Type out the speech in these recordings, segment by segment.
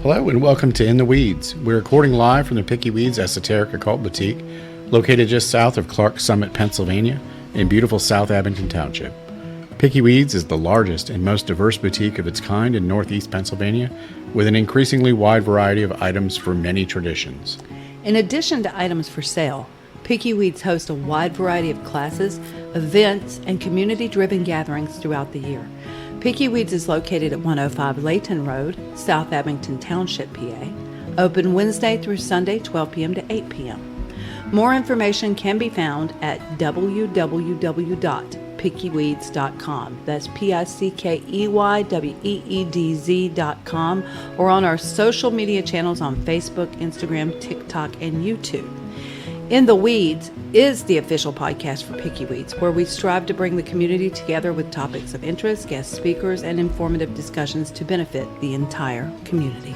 Hello and welcome to In the Weeds. We're recording live from the Picky Weeds Esoteric Occult Boutique, located just south of Clark Summit, Pennsylvania, in beautiful South Abington Township. Picky Weeds is the largest and most diverse boutique of its kind in Northeast Pennsylvania, with an increasingly wide variety of items for many traditions. In addition to items for sale, Picky Weeds hosts a wide variety of classes, events, and community-driven gatherings throughout the year. Picky Weeds is located at 105 Layton Road, South Abington Township, PA. Open Wednesday through Sunday, 12 p.m. to 8 p.m. More information can be found at www.pickyweeds.com. That's PICKEYWEEDZ.com, or on our social media channels on Facebook, Instagram, TikTok, and YouTube. In the Weeds is the official podcast for Picky Weeds, where we strive to bring the community together with topics of interest, guest speakers, and informative discussions to benefit the entire community.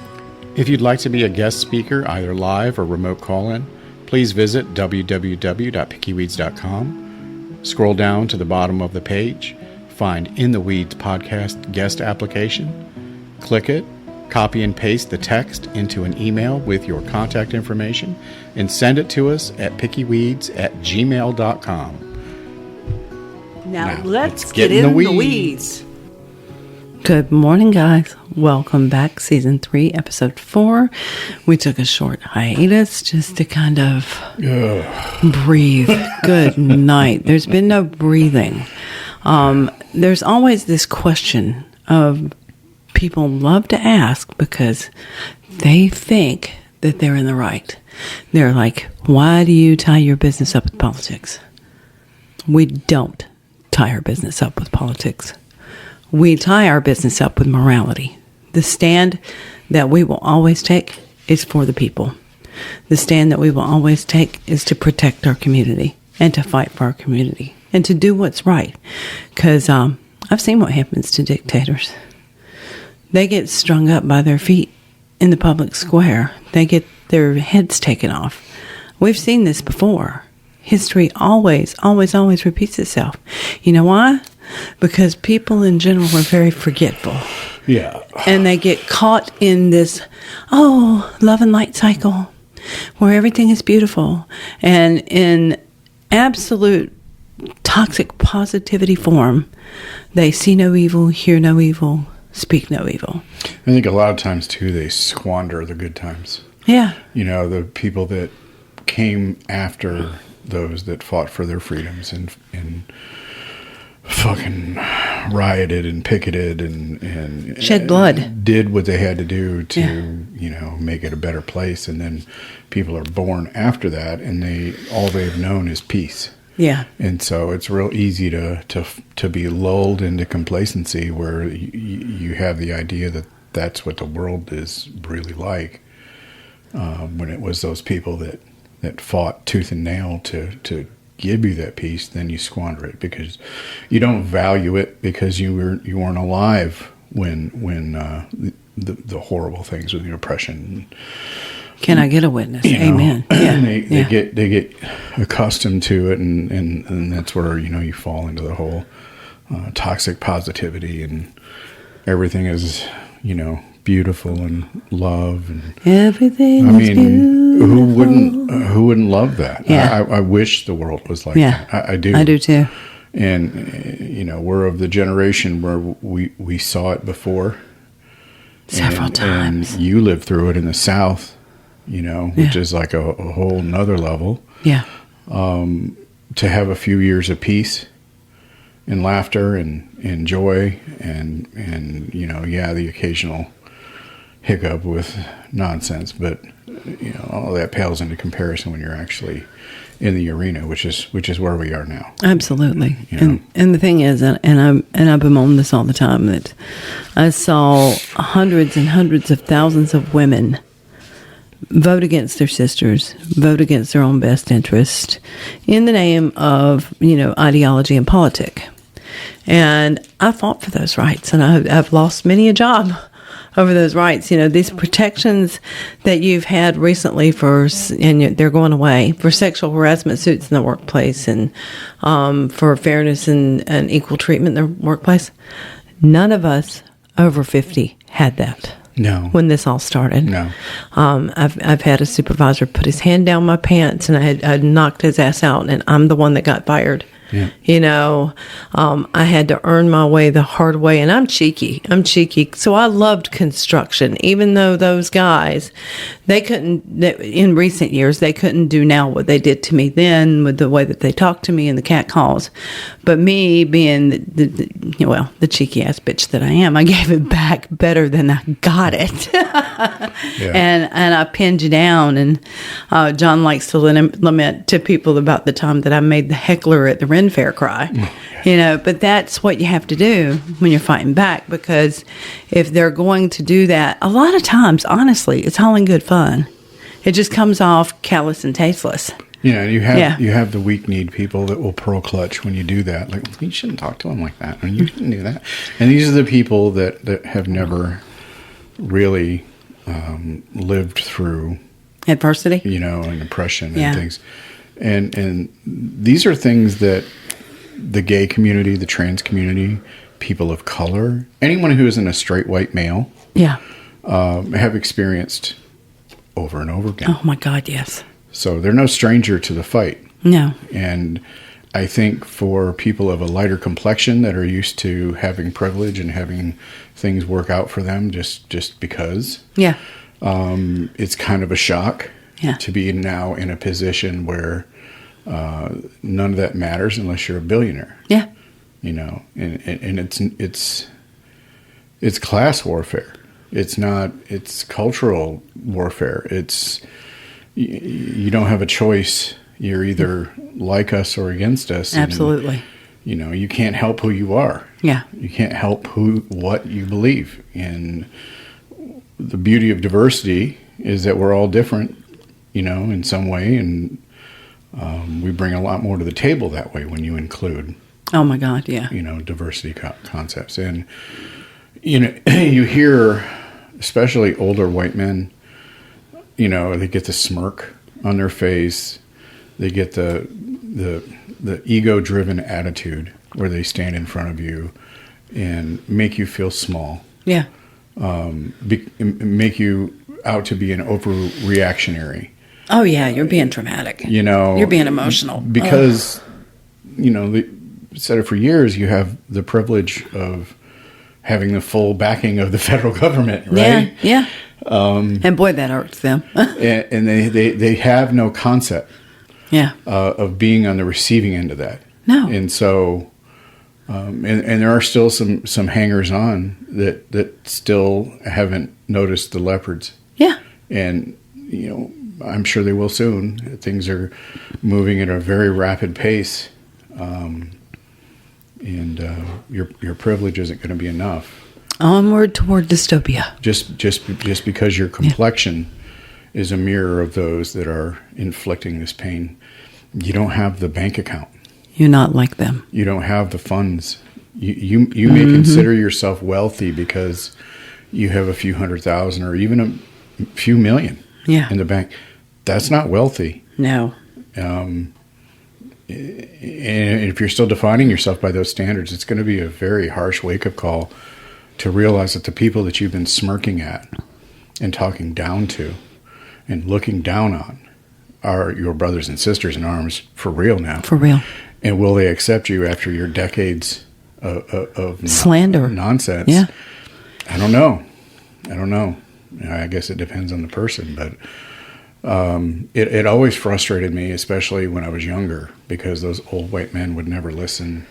If you'd like to be a guest speaker, either live or remote call-in, please visit www.pickyweeds.com. Scroll down to the bottom of the page, find In the Weeds podcast guest application, click it, copy and paste the text into an email with your contact information, and send it to us at pickyweeds@gmail.com. Now let's get in the weeds. Good morning, guys. Welcome back. Season 3, Episode 4. We took a short hiatus just to kind of breathe. Good night. There's been no breathing. There's always this question of people love to ask because they think that they're in the right. They're like, why do you tie your business up with politics? We don't tie our business up with politics. We tie our business up with morality. The stand that we will always take is for the people. The stand that we will always take is to protect our community and to fight for our community and to do what's right. Because I've seen what happens to dictators. They get strung up by their feet in the public square. They get their heads taken off. We've seen this before. History always repeats itself. You know why? Because people in general are very forgetful. Yeah. And they get caught in this, love and light cycle where everything is beautiful. And in absolute toxic positivity form, they see no evil, hear no evil, speak no evil. I think a lot of times, too, they squander the good times. Yeah. You know, the people that came after those that fought for their freedoms and fucking rioted and picketed and shed blood, did what they had to do to, make it a better place. And then people are born after that, and all they've known is peace. Yeah. And so it's real easy to be lulled into complacency where you have the idea that that's what the world is really like, when it was those people that fought tooth and nail to give you that peace. Then you squander it because you don't value it because you weren't alive when the horrible things with the oppression. Can I get a witness? Amen. Yeah. They get accustomed to it, and that's where you fall into the whole toxic positivity, and everything is beautiful and love and everything. I mean, who wouldn't love that? Yeah. I wish the world was like that. I do. I do too. And we're of the generation where we saw it before several times. And you lived through it in the South. Which is like a whole nother level. Yeah. To have a few years of peace and laughter and joy and the occasional hiccup with nonsense, but all that pales into comparison when you're actually in the arena, which is where we are now. Absolutely. And the thing is, and I bemoan this all the time, that I saw hundreds and hundreds of thousands of women vote against their sisters, vote against their own best interest in the name of, ideology and politic. And I fought for those rights, and I've lost many a job over those rights. These protections that you've had recently and they're going away, for sexual harassment suits in the workplace and for fairness and equal treatment in the workplace. None of us over 50 had that. No. when this all started. No. I've had a supervisor put his hand down my pants, and I knocked his ass out, and I'm the one that got fired. Yeah. You know, I had to earn my way the hard way, and I'm cheeky. So I loved construction, even though those guys, in recent years, they couldn't do now what they did to me then with the way that they talked to me and the cat calls. But me being the cheeky ass bitch that I am, I gave it back better than I got it. Yeah. And I pinned you down. And John likes to lament to people about the time that I made the heckler at the Ren Fair cry. You know, but that's what you have to do when you're fighting back, because if they're going to do that, a lot of times, honestly, it's all in good fun. It just comes off callous and tasteless. Yeah, you have the weak-kneed people that will pearl clutch when you do that. Like, you shouldn't talk to them like that, and you shouldn't do that. And these are the people that have never really lived through Adversity? You know, and oppression and things. And these are things that the gay community, the trans community, people of color, anyone who isn't a straight white male, have experienced over and over again. Oh my God, yes. So they're no stranger to the fight. No. And I think for people of a lighter complexion that are used to having privilege and having things work out for them just because, it's kind of a shock to be now in a position where none of that matters unless you're a billionaire. Yeah. You know, and it's class warfare. It's cultural warfare. You don't have a choice. You're either like us or against us. Absolutely. And, you know, you can't help who you are. Yeah. You can't help what you believe. And the beauty of diversity is that we're all different, you know, in some way. And we bring a lot more to the table that way when you include. Oh my God, yeah. You know, diversity concepts. And, you know, you hear, especially older white men, you know, they get the smirk on their face. They get the ego-driven attitude where they stand in front of you and make you feel small. Yeah. Make you out to be an overreactionary. Oh yeah, you're being dramatic. You know, you're being emotional because you know, they said it for years. You have the privilege of having the full backing of the federal government, right? Yeah. And boy, that hurts them. and they have no concept. Yeah. Of being on the receiving end of that. No. And so, and there are still some hangers on that still haven't noticed the leopards. Yeah. And you know, I'm sure they will soon. Things are moving at a very rapid pace, and your privilege isn't going to be enough. Onward toward dystopia. Just because your complexion is a mirror of those that are inflicting this pain. You don't have the bank account. You're not like them. You don't have the funds. You may consider yourself wealthy because you have a few 100,000 or even a few million in the bank. That's not wealthy. No. And if you're still defining yourself by those standards, it's going to be a very harsh wake-up call to realize that the people that you've been smirking at and talking down to and looking down on are your brothers and sisters in arms for real now. For real. And will they accept you after your decades of slander, nonsense? Yeah. I don't know. I guess it depends on the person, but it always frustrated me, especially when I was younger, because those old white men would never listen.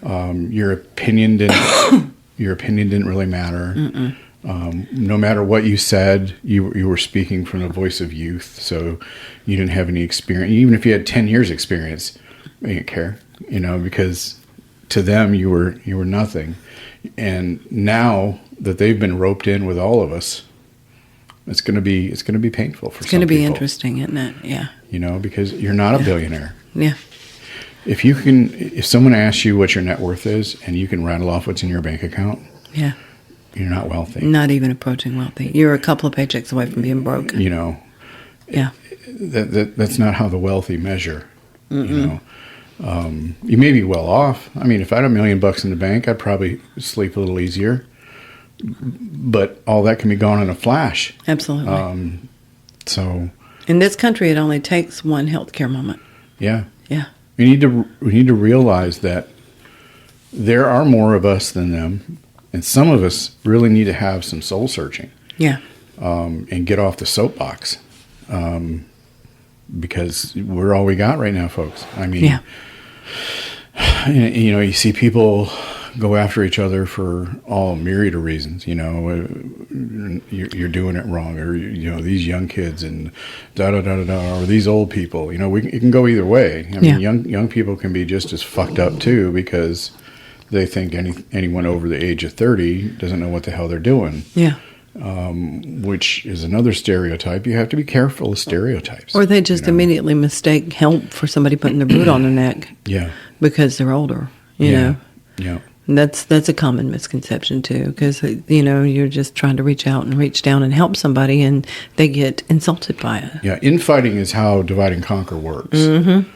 Your opinion didn't really matter. No matter what you said, you were speaking from the voice of youth, so you didn't have any experience. Even if you had 10 years experience, they didn't care, you know, because to them you were nothing. And now that they've been roped in with all of us, it's going to be painful for some people. It's going to be interesting, isn't it? Yeah. You know, because you're not a billionaire. Yeah. If someone asks you what your net worth is and you can rattle off what's in your bank account, yeah, you're not wealthy. Not even approaching wealthy. You're a couple of paychecks away from being broke. You know. Yeah. That's not how the wealthy measure. You know. You may be well off. I mean, if I had $1 million in the bank, I'd probably sleep a little easier. but all that can be gone in a flash. Absolutely. So In this country, it only takes one healthcare moment. yeah, Yeah. we need to realize that there are more of us than them, and some of us really need to have some soul searching. Yeah. And get off the soapbox, because we're all we got right now, folks. I mean, Yeah. you know, you see people go after each other for all myriad of reasons. You know, you're doing it wrong, or you know, these young kids and da da da da da, or these old people. You know, it can go either way. I mean, young people can be just as fucked up too, because they think anyone over the age of 30 doesn't know what the hell they're doing. Yeah. Which is another stereotype. You have to be careful of stereotypes. Or they just immediately mistake help for somebody putting their boot on their neck. Yeah. Because they're older, you know. Yeah. And that's a common misconception too, because you know, you're just trying to reach out and reach down and help somebody, and they get insulted by it. Yeah. Infighting is how divide and conquer works. Mm-hmm.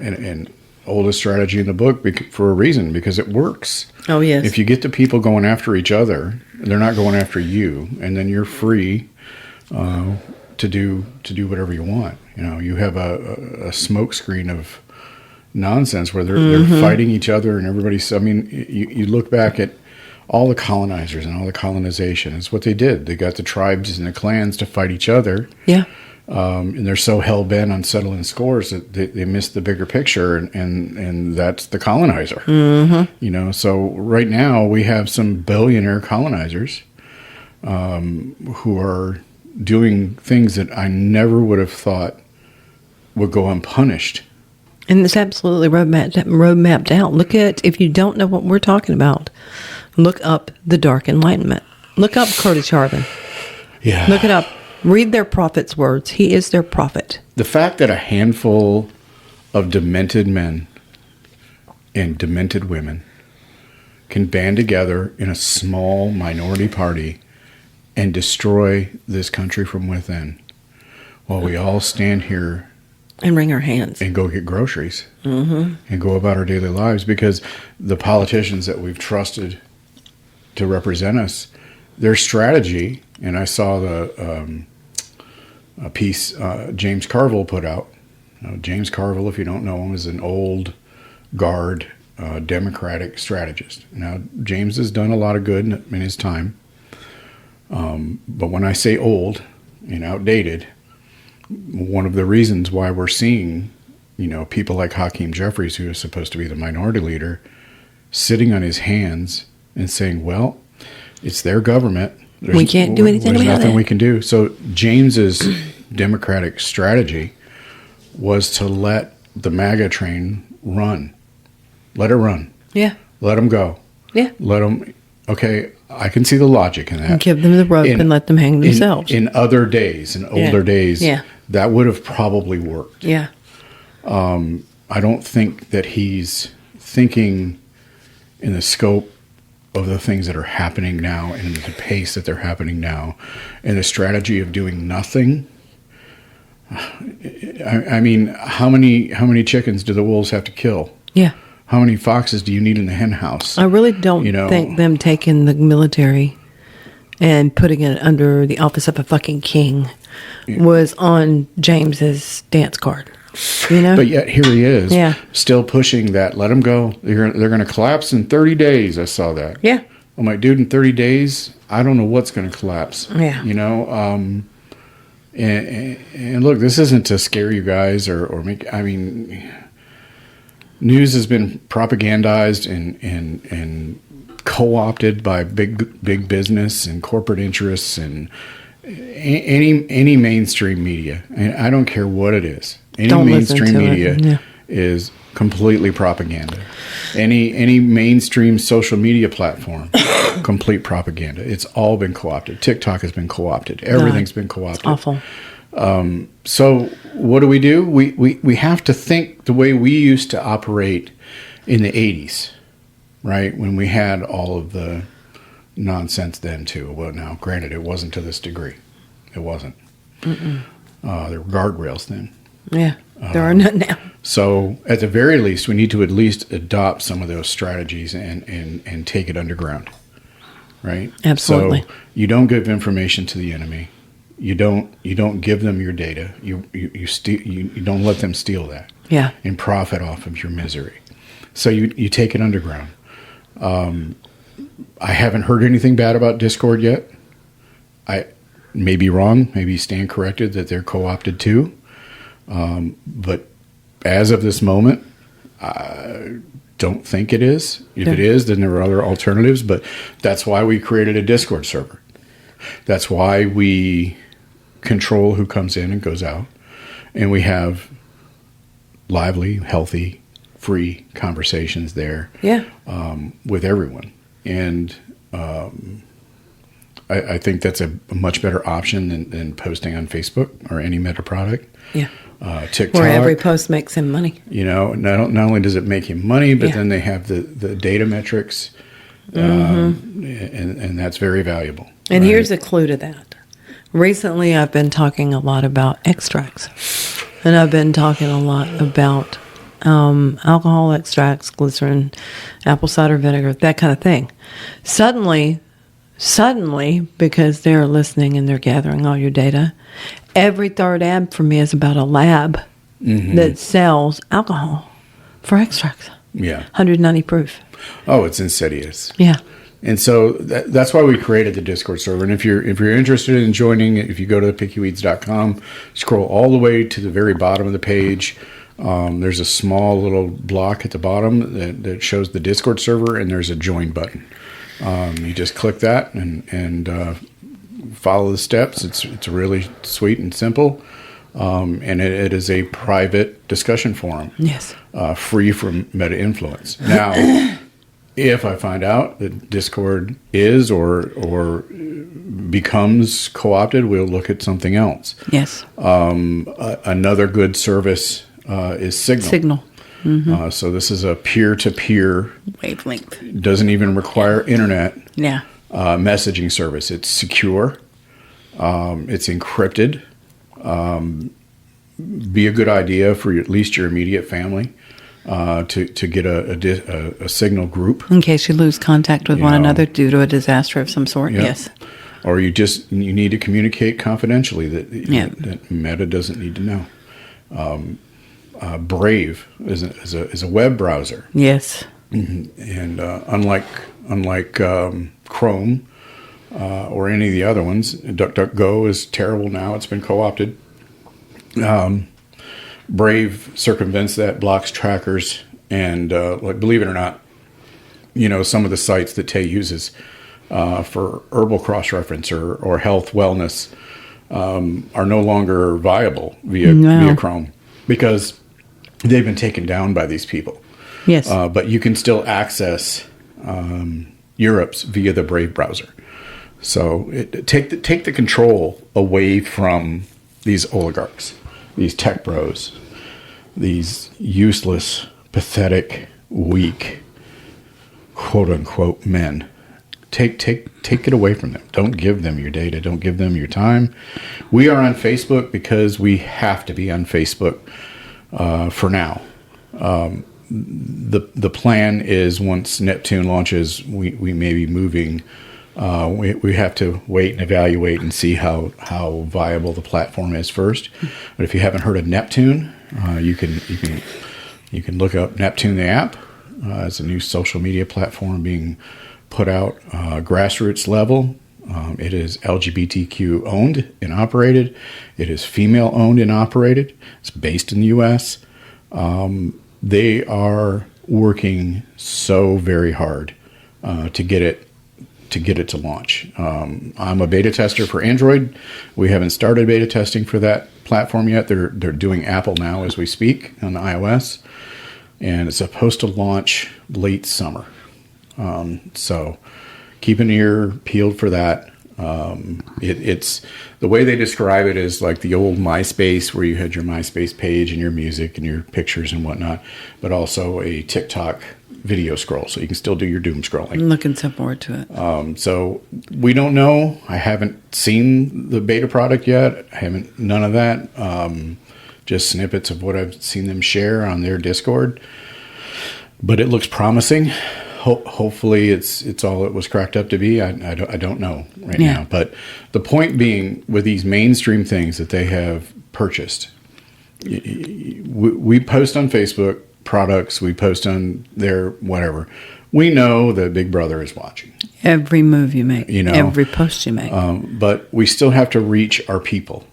And oldest strategy in the book for a reason, because it works. Oh yes. If you get the people going after each other, they're not going after you, and then you're free to do whatever you want. You know, you have a smoke screen of nonsense where they're fighting each other, and everybody's. I mean, you look back at all the colonizers and all the colonization. It's what they did. They got the tribes and the clans to fight each other. Yeah. And they're so hell-bent on settling scores that they miss the bigger picture, and that's the colonizer. Mm-hmm. You know, so right now we have some billionaire colonizers who are doing things that I never would have thought would go unpunished. And it's absolutely road-mapped out. Look at, if you don't know what we're talking about, look up the Dark Enlightenment. Look up Curtis Yarvin. Yeah. Look it up. Read their prophet's words. He is their prophet. The fact that a handful of demented men and demented women can band together in a small minority party and destroy this country from within, while we all stand here and wring our hands and go get groceries and go about our daily lives, because the politicians that we've trusted to represent us, their strategy, and I saw a piece James Carville put out. James Carville, if you don't know him, is an old guard Democratic strategist. Now, James has done a lot of good in his time, but when I say old and outdated, one of the reasons why we're seeing, you know, people like Hakeem Jeffries, who is supposed to be the minority leader, sitting on his hands and saying, well, it's their government. We can't do anything about it. There's nothing we can do. So James's Democratic strategy was to let the MAGA train run. Let it run. Yeah. Let them go. Yeah. Let them. Okay, I can see the logic in that. And give them the rope and let them hang themselves. In other days, in older days, that would have probably worked. Yeah. I don't think that he's thinking in the scope of the things that are happening now and the pace that they're happening now, and the strategy of doing nothing. I mean, how many chickens do the wolves have to kill? Yeah. How many foxes do you need in the hen house? I really don't think them taking the military and putting it under the office of a fucking king was on James's dance card. You know? But yet here he is, still pushing that. Let them go. They're going to collapse in 30 days. I saw that. Yeah. I'm like, dude, in 30 days, I don't know what's going to collapse. Yeah. You know, and look, this isn't to scare you guys or make. I mean, news has been propagandized and co-opted by big business and corporate interests and any mainstream media. And I don't care what it is. Any mainstream media is completely propaganda. Any mainstream social media platform, complete propaganda. It's all been co-opted. TikTok has been co-opted. Everything's been co-opted. Awful. So what do? We have to think the way we used to operate in the 80s, right? When we had all of the nonsense then too. Well, now, granted, it wasn't to this degree. It wasn't. There were guardrails then. Yeah, there are none now. So at the very least, we need to at least adopt some of those strategies and take it underground, right? Absolutely. So you don't give information to the enemy. You don't give them your data. You don't let them steal that. Yeah. And profit off of your misery. So you take it underground. I haven't heard anything bad about Discord yet. I may be wrong. Maybe stand corrected that they're co-opted too. But as of this moment, I don't think it is. If it is, then there are other alternatives. But that's why we created a Discord server. That's why we control who comes in and goes out. And we have lively, healthy, free conversations there with everyone. And I think that's a much better option than posting on Facebook or any meta product. Yeah. TikTok, Where every post makes him money. Not only does it make him money, but then they have the data metrics, and that's very valuable. And right? here's a clue to that. Recently, I've been talking a lot about extracts, and I've been talking a lot about alcohol extracts, glycerin, apple cider vinegar, that kind of thing. Suddenly, because they're listening and they're gathering all your data, every third ad for me is about a lab that sells alcohol for extracts. Yeah. 190 proof. Oh, it's insidious. Yeah. And so that's why we created the Discord server. And if you're interested in joining, if you go to pickieweeds.com, scroll all the way to the very bottom of the page. There's a small little block at the bottom that shows the Discord server, and there's a join button. You just click that and follow the steps. It's really sweet and simple. And it is a private discussion forum. Yes. Free from meta influence. Now, if I find out that Discord is or becomes co-opted, we'll look at something else. Yes. Another good service is Signal. So this is a peer-to-peer Wavelength. Doesn't even require internet Yeah. messaging service. It's secure. It's encrypted. Be a good idea for at least your immediate family to get a Signal group. In case you lose contact with one another due to a disaster of some sort. Yep. Yes. Or you need to communicate confidentially that Meta doesn't need to know. Brave is a web browser. Yes. And unlike Chrome or any of the other ones, DuckDuckGo is terrible now. It's been co-opted. Brave circumvents that, blocks trackers, and believe it or not, some of the sites that Tay uses for herbal cross-reference or health wellness are no longer viable via Chrome because they've been taken down by these people. Yes. But you can still access Europe's via the Brave browser. So take the control away from these oligarchs, these tech bros, these useless, pathetic, weak, quote unquote men. Take it away from them. Don't give them your data. Don't give them your time. We are on Facebook because we have to be on Facebook for now. The plan is once Neptune launches, we may be moving. We have to wait and evaluate and see how viable the platform is first. But if you haven't heard of Neptune, you can look up Neptune the app. It's a new social media platform being put out grassroots level. It is LGBTQ owned and operated. It is female owned and operated. It's based in the U.S. They are working so very hard to get it to launch. I'm a beta tester for Android. We haven't started beta testing for that platform yet. They're doing Apple now as we speak on iOS, and it's supposed to launch late summer. So keep an ear peeled for that. It's the way they describe it is like the old MySpace, where you had your MySpace page and your music and your pictures and whatnot, but also a TikTok video scroll, so you can still do your doom scrolling. I'm looking so forward to it. So we don't know. I haven't seen the beta product yet. None of that. Just snippets of what I've seen them share on their Discord. But it looks promising. hopefully it's all it was cracked up to be. I don't know right now. But the point being, with these mainstream things that they have purchased, we post on Facebook products, we post on their whatever. We know that Big Brother is watching. Every move you make, every post you make. But we still have to reach our people.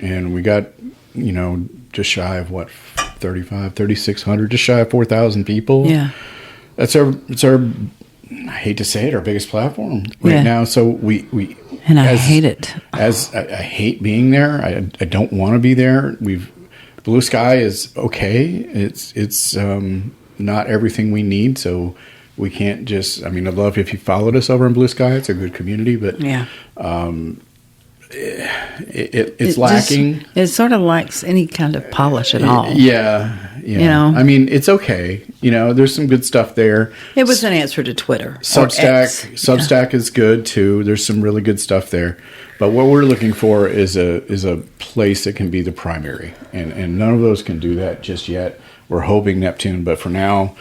And we got, just shy of 3,600, just shy of 4,000 people. Yeah. It's our, I hate to say it, our biggest platform right now. So we and I hate it. I hate being there. I don't want to be there. Blue Sky is okay. It's not everything we need. So we can't just, I'd love if you followed us over in Blue Sky. It's a good community, but it's lacking. It sort of lacks any kind of polish at all. Yeah. It's okay. There's some good stuff there. It was an answer to Twitter. Substack is good too. There's some really good stuff there. But what we're looking for is a place that can be the primary, and none of those can do that just yet. We're hoping Neptune, but for now,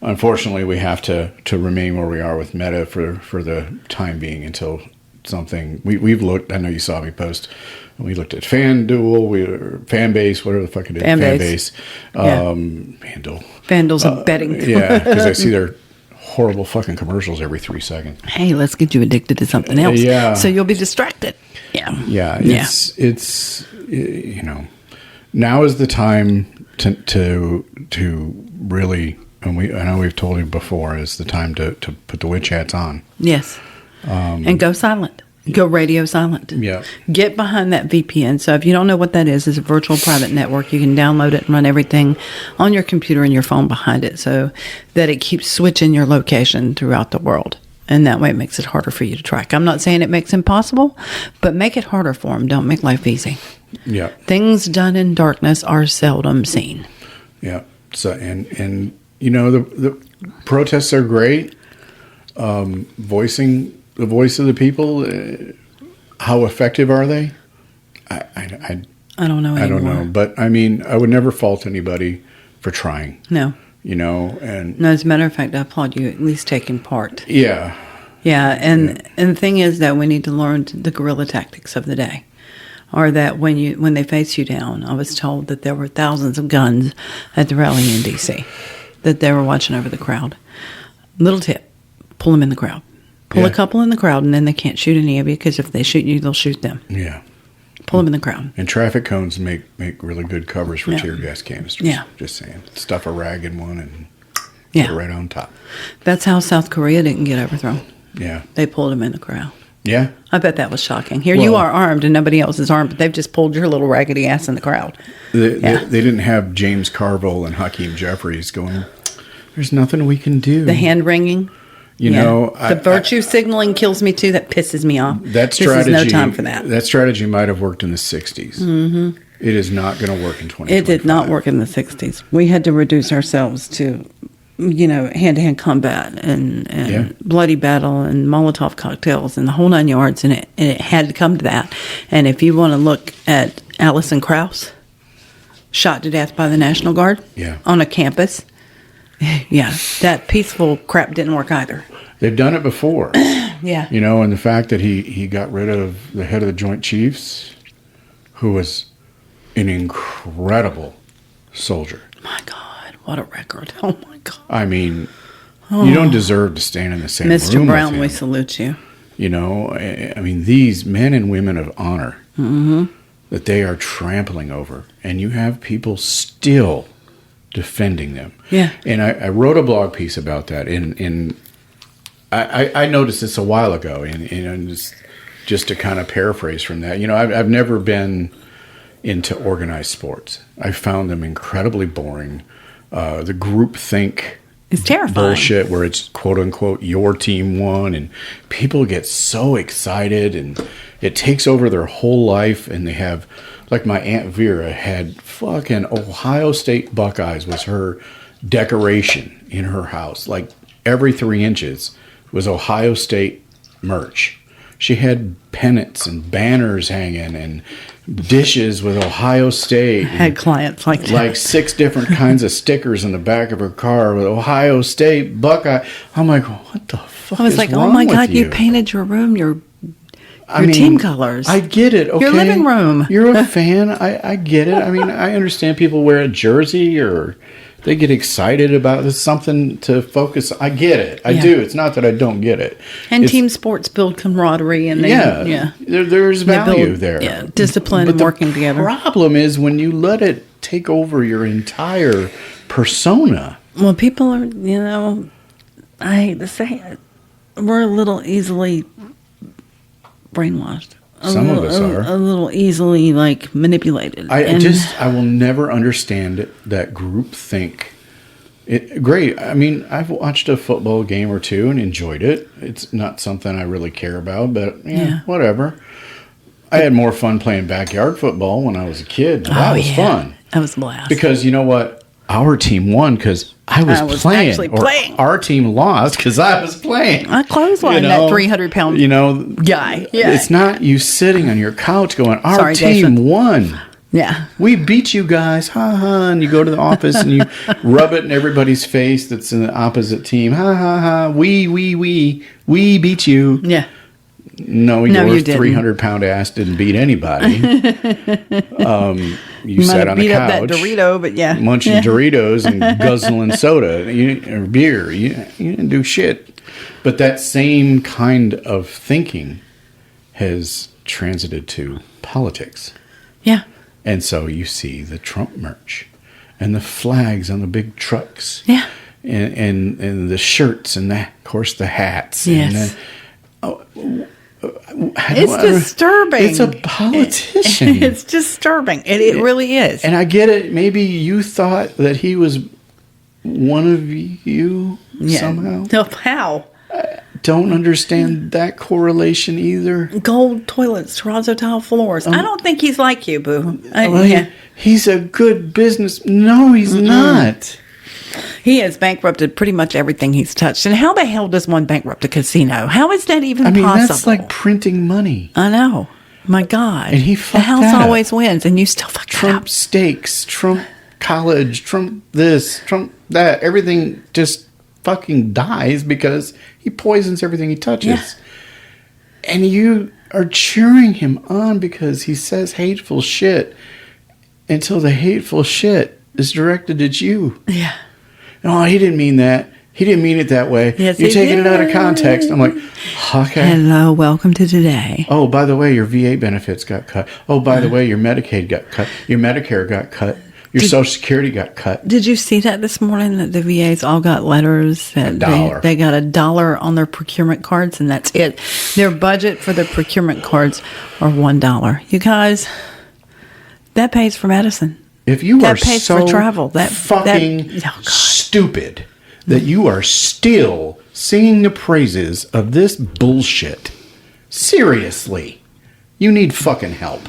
unfortunately, we have to remain where we are with Meta for the time being until something. We've looked. I know you saw me post. We looked at FanDuel, Fanbase, whatever the fuck it is. Fanbase. FanDuel. FanDuel's a betting. Yeah, because I see their horrible fucking commercials every 3 seconds. Hey, let's get you addicted to something else. Yeah. So you'll be distracted. Yeah. Yeah. It's now is the time to really, and I know we've told you before, is the time to put the witch hats on. Yes. And go silent. Go radio silent. Yeah. Get behind that VPN. So if you don't know what that is, it's a virtual private network. You can download it and run everything on your computer and your phone behind it so that it keeps switching your location throughout the world. And that way it makes it harder for you to track. I'm not saying it makes it impossible, but make it harder for them. Don't make life easy. Yeah. Things done in darkness are seldom seen. Yeah. So, and the protests are great. Voicing the voice of the people, how effective are they? I don't know anymore. I don't know, but I would never fault anybody for trying. No. And no, as a matter of fact, I applaud you at least taking part. Yeah. Yeah, and the thing is that we need to learn the guerrilla tactics of the day. Or that when they face you down, I was told that there were thousands of guns at the rally in D.C., that they were watching over the crowd. Little tip, pull them in the crowd. Pull a couple in the crowd, and then they can't shoot any of you, because if they shoot you, they'll shoot them. Yeah. Pull them in the crowd. And traffic cones make really good covers for tear gas canisters. Yeah. Just saying. Stuff a rag in one and put it right on top. That's how South Korea didn't get overthrown. Yeah. They pulled them in the crowd. Yeah. I bet that was shocking. Here you are armed and nobody else is armed, but they've just pulled your little raggedy ass in the crowd. They didn't have James Carville and Hakeem Jeffries going, there's nothing we can do. The hand wringing. The virtue signaling kills me too. That pisses me off. That strategy, this is no time for that. That strategy might have worked in the 60s. Mm-hmm. It is not going to work in 2025. It did not work in the 60s. We had to reduce ourselves to, hand-to-hand combat and bloody battle and Molotov cocktails and the whole 9 yards. And it had to come to that. And if you want to look at Alison Krauss, shot to death by the National Guard on a campus. Yeah, that peaceful crap didn't work either. They've done it before. Yeah. And the fact that he got rid of the head of the Joint Chiefs, who was an incredible soldier. My God, what a record. Oh, my God. You don't deserve to stand in the same room Mr. Brown, with him. we salute you. These men and women of honor that they are trampling over, and you have people still defending them. Yeah. And I wrote a blog piece about that. I noticed this a while ago, and just to kind of paraphrase from that, I've never been into organized sports. I found them incredibly boring. The group think is terrifying. Bullshit where it's quote unquote your team won, and people get so excited, and it takes over their whole life, and they have. Like my Aunt Vera had fucking Ohio State Buckeyes was her decoration in her house. Like every 3 inches was Ohio State merch. She had pennants and banners hanging and dishes with Ohio State. Had clients like that. Like 6 different kinds of stickers in the back of her car with Ohio State, Buckeye. I'm like, what the fuck I was is like, wrong oh my with God, you painted your room, your I mean, team colors. I get it. Okay. Your living room. You're a fan. I get it. I mean, I understand people wear a jersey or they get excited about something to focus. I get it. I do. It's not that I don't get it. And team sports build camaraderie. And there's value there. Yeah, discipline and working together. The problem is when you let it take over your entire persona. Well, people are, I hate to say it, we're a little easily brainwashed. Some of us are. A little easily, manipulated. I will never understand that group think. Great. I mean, I've watched a football game or two and enjoyed it. It's not something I really care about, but whatever. I had more fun playing backyard football when I was a kid. That was fun. That was a blast. Because you know what? Our team won because I was playing. Actually playing. Our team lost because I was playing. I clotheslined that 300-pound guy. Yeah. It's not you sitting on your couch going, our team won. Yeah. We beat you guys. Ha ha. And you go to the office and you rub it in everybody's face that's in the opposite team. Ha ha ha. We beat you. Yeah. No, your 300-pound ass didn't beat anybody. You sat on the couch. Up that Dorito, but munching Doritos and guzzling soda or beer. You didn't do shit. But that same kind of thinking has transited to politics. Yeah. And so you see the Trump merch and the flags on the big trucks. Yeah. And the shirts and, of course, the hats. Yes. And it's disturbing. It's a politician. It's disturbing. It really is. And I get it. Maybe you thought that he was one of you somehow. No, how? I don't understand that correlation either. Gold toilets, terrazzo tile floors. I don't think he's like you, boo. He's a good business. No, he's not. He has bankrupted pretty much everything he's touched. And how the hell does one bankrupt a casino? How is that even possible? That's like printing money. I know. My God. And he fucked the house always wins, and you still fuck Trump steaks, Trump college, Trump this, Trump that. Everything just fucking dies because he poisons everything he touches. Yeah. And you are cheering him on because he says hateful shit until the hateful shit is directed at you. Yeah. No, he didn't mean that. He didn't mean it that way. Yes, You're taking it out of context. I'm like, okay. Hello, welcome to today. Oh, by the way, your VA benefits got cut. Oh, by the way, your Medicaid got cut. Your Medicare got cut. Your Social Security got cut. Did you see that this morning that the VAs all got letters that they got $1 on their procurement cards and that's it? Their budget for the procurement cards are $1. You guys, that pays for medicine. If you that are pays so for travel. Stupid that you are still singing the praises of this bullshit, seriously, you need fucking help.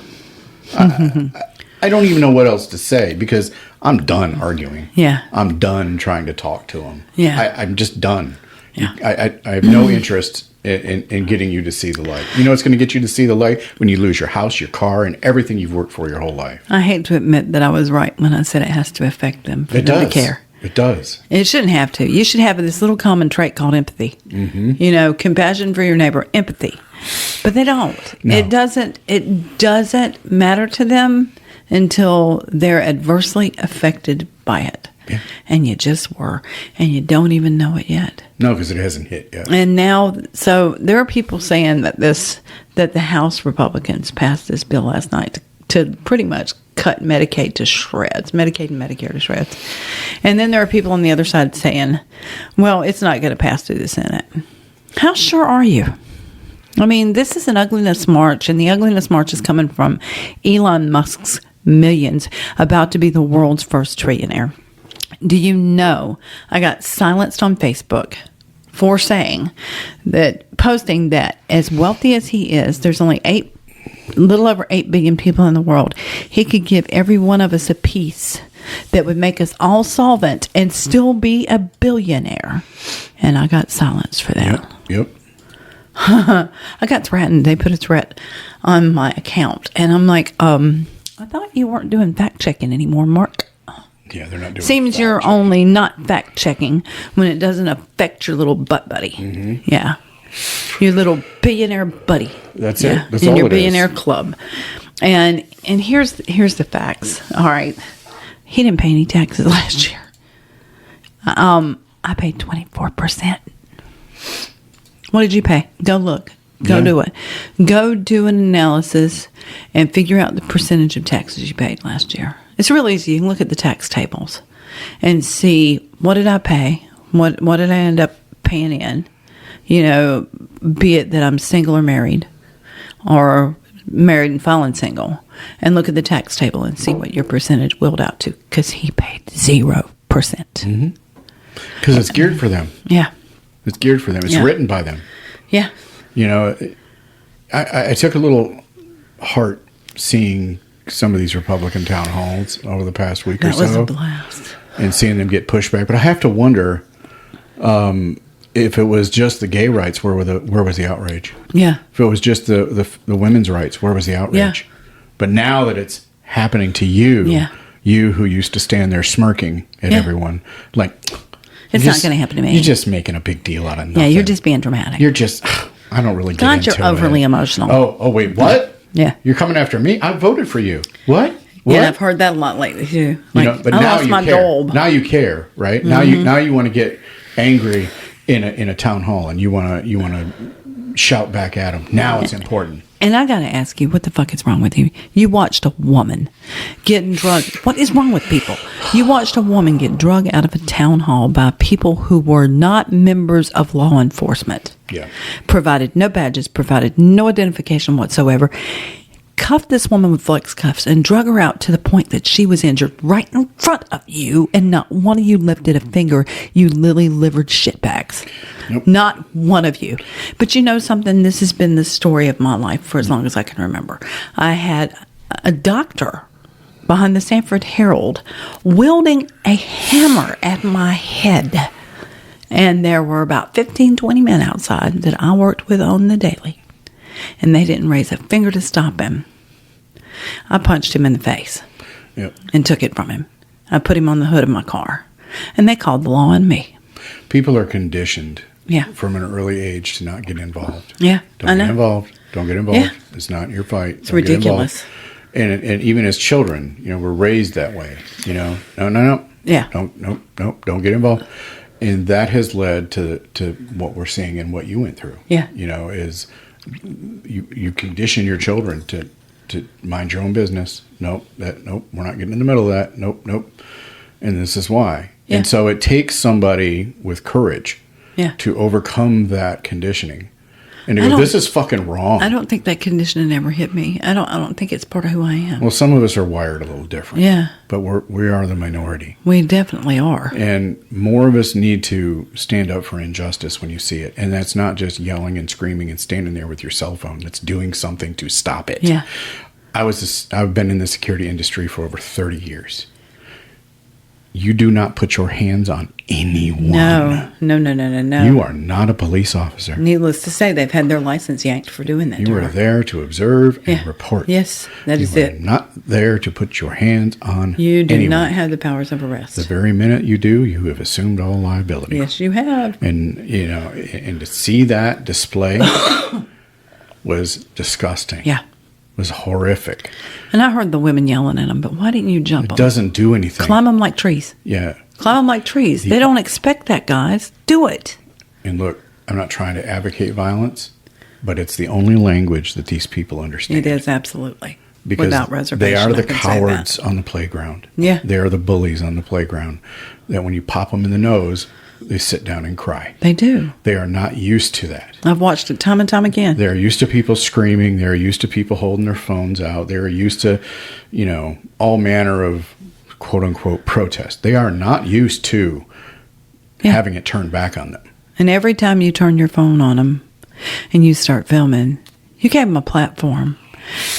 I don't even know what else to say because I'm done arguing. Yeah. I'm done trying to talk to him. Yeah. I'm just done. Yeah. I have no interest in getting you to see the light. You know what's going to get you to see the light? When you lose your house, your car, and everything you've worked for your whole life. I hate to admit that I was right when I said it has to affect them for them to care. It does. It shouldn't have to. You should have this little common trait called empathy. Mm-hmm. Compassion for your neighbor, empathy. But they don't. No. It doesn't matter to them until they're adversely affected by it. Yeah. And you just were. And you don't even know it yet. No, because it hasn't hit yet. And now, so there are people saying that the House Republicans passed this bill last night to pretty much cut Medicaid to shreds. Medicaid and Medicare to shreds. And then there are people on the other side saying, well, it's not going to pass through the Senate. How sure are you? I mean, this is an ugliness march, and the ugliness march is coming from Elon Musk's millions, about to be the world's first trillionaire. Do you know I got silenced on Facebook for posting that as wealthy as he is, there's only little over 8 billion people in the world. He could give every one of us a piece that would make us all solvent and still be a billionaire. And I got silenced for that. Yep. I got threatened. They put a threat on my account. And I'm like, I thought you weren't doing fact checking anymore, Mark. Yeah, they're not doing Seems you're fact-checking. only not fact checking when it doesn't affect your little butt buddy. Mm-hmm. Yeah. Your little billionaire buddy. That's it. That's in all your it is. billionaire club. And here's the facts. All right. He didn't pay any taxes last year. I paid 24%. What did you pay? Go look. Go do it. Go do an analysis and figure out the percentage of taxes you paid last year. It's real easy. You can look at the tax tables and see, what did I pay? What did I end up paying in? You know, be it that I'm single or married, or married and fallen single, and look at the tax table and see what your percentage willed out to, because he paid 0%. Because it's geared for them. Yeah. It's geared for them. It's written by them. Yeah. You know, I took a little heart seeing some of these Republican town halls over the past week or so. That was a blast. And seeing them get pushback. But I have to wonder if it was just the gay rights, where was the outrage? Yeah. If it was just the women's rights, where was the outrage? Yeah. But now that it's happening to you, you who used to stand there smirking at everyone, like... It's not going to happen to me. You're just making a big deal out of nothing. Yeah, you're just being dramatic. You're just... I don't really get God, into you're overly it. emotional. Oh, wait, what? Yeah. You're coming after me? I voted for you. What? Yeah, I've heard that a lot lately too. You know, but I now lost you my care. bulb. Now you care, right? Now you want to get angry in a town hall, and you want to shout back at them. Now it's important. And I got to ask you, what the fuck is wrong with you? You watched a woman getting drugged. What is wrong with people? You watched a woman get drugged out of a town hall by people who were not members of law enforcement. Yeah. Provided no badges, provided no identification whatsoever. Cuffed this woman with flex cuffs and drug her out to the point that she was injured right in front of you, and not one of you lifted a finger, you lily-livered shitbags. Nope. Not one of you. But you know something? This has been the story of my life for as long as I can remember. I had a doctor behind the Sanford Herald wielding a hammer at my head. And there were about 15, 20 men outside that I worked with on the daily. And they didn't raise a finger to stop him. I punched him in the face and took it from him. I put him on the hood of my car. And they called the law on me. People are conditioned Yeah. from an early age to not get involved. Yeah, Don't I know. get involved. Don't get involved. Yeah. It's not your fight. It's Don't get involved. ridiculous. And even as children, you know, we're raised that way. You know, no. Yeah. Don't get involved. And that has led to what we're seeing and what you went through. Yeah. You know, is you condition your children to mind your own business. Nope, we're not getting in the middle of that. Nope. And this is why. Yeah. And so it takes somebody with courage to overcome that conditioning. And to go, this is fucking wrong. I don't think that conditioning ever hit me. I don't think it's part of who I am. Well, some of us are wired a little different. Yeah. But we are the minority. We definitely are. And more of us need to stand up for injustice when you see it. And that's not just yelling and screaming and standing there with your cell phone. That's doing something to stop it. Yeah. I've been in the security industry for over 30 years. You do not put your hands on anyone. No. You are not a police officer. Needless to say, they've had their license yanked for doing that. You are there to observe and report. Yes, that is You it. are not there to put your hands on You do anyone. not have the powers of arrest. The very minute you do, you have assumed all liability. Yes, you have. And, you know, and to see that display was disgusting. Yeah. Was horrific. And I heard the women yelling at them, but why didn't you jump It them? doesn't do anything. Climb them like trees. Yeah. Climb them like trees. They don't expect that, guys. Do it. And look, I'm not trying to advocate violence, but it's the only language that these people understand. It is, absolutely. Because Without reservation. they are I the can say that. cowards on the playground. Yeah. They are the bullies on the playground. That when you pop them in the nose, they sit down and cry. They do. They are not used to that. I've watched it time and time again. They're used to people screaming. They're used to people holding their phones out. They're used to, you know, all manner of quote unquote protest. They are not used to having it turned back on them. And every time you turn your phone on them and you start filming, you gave them a platform.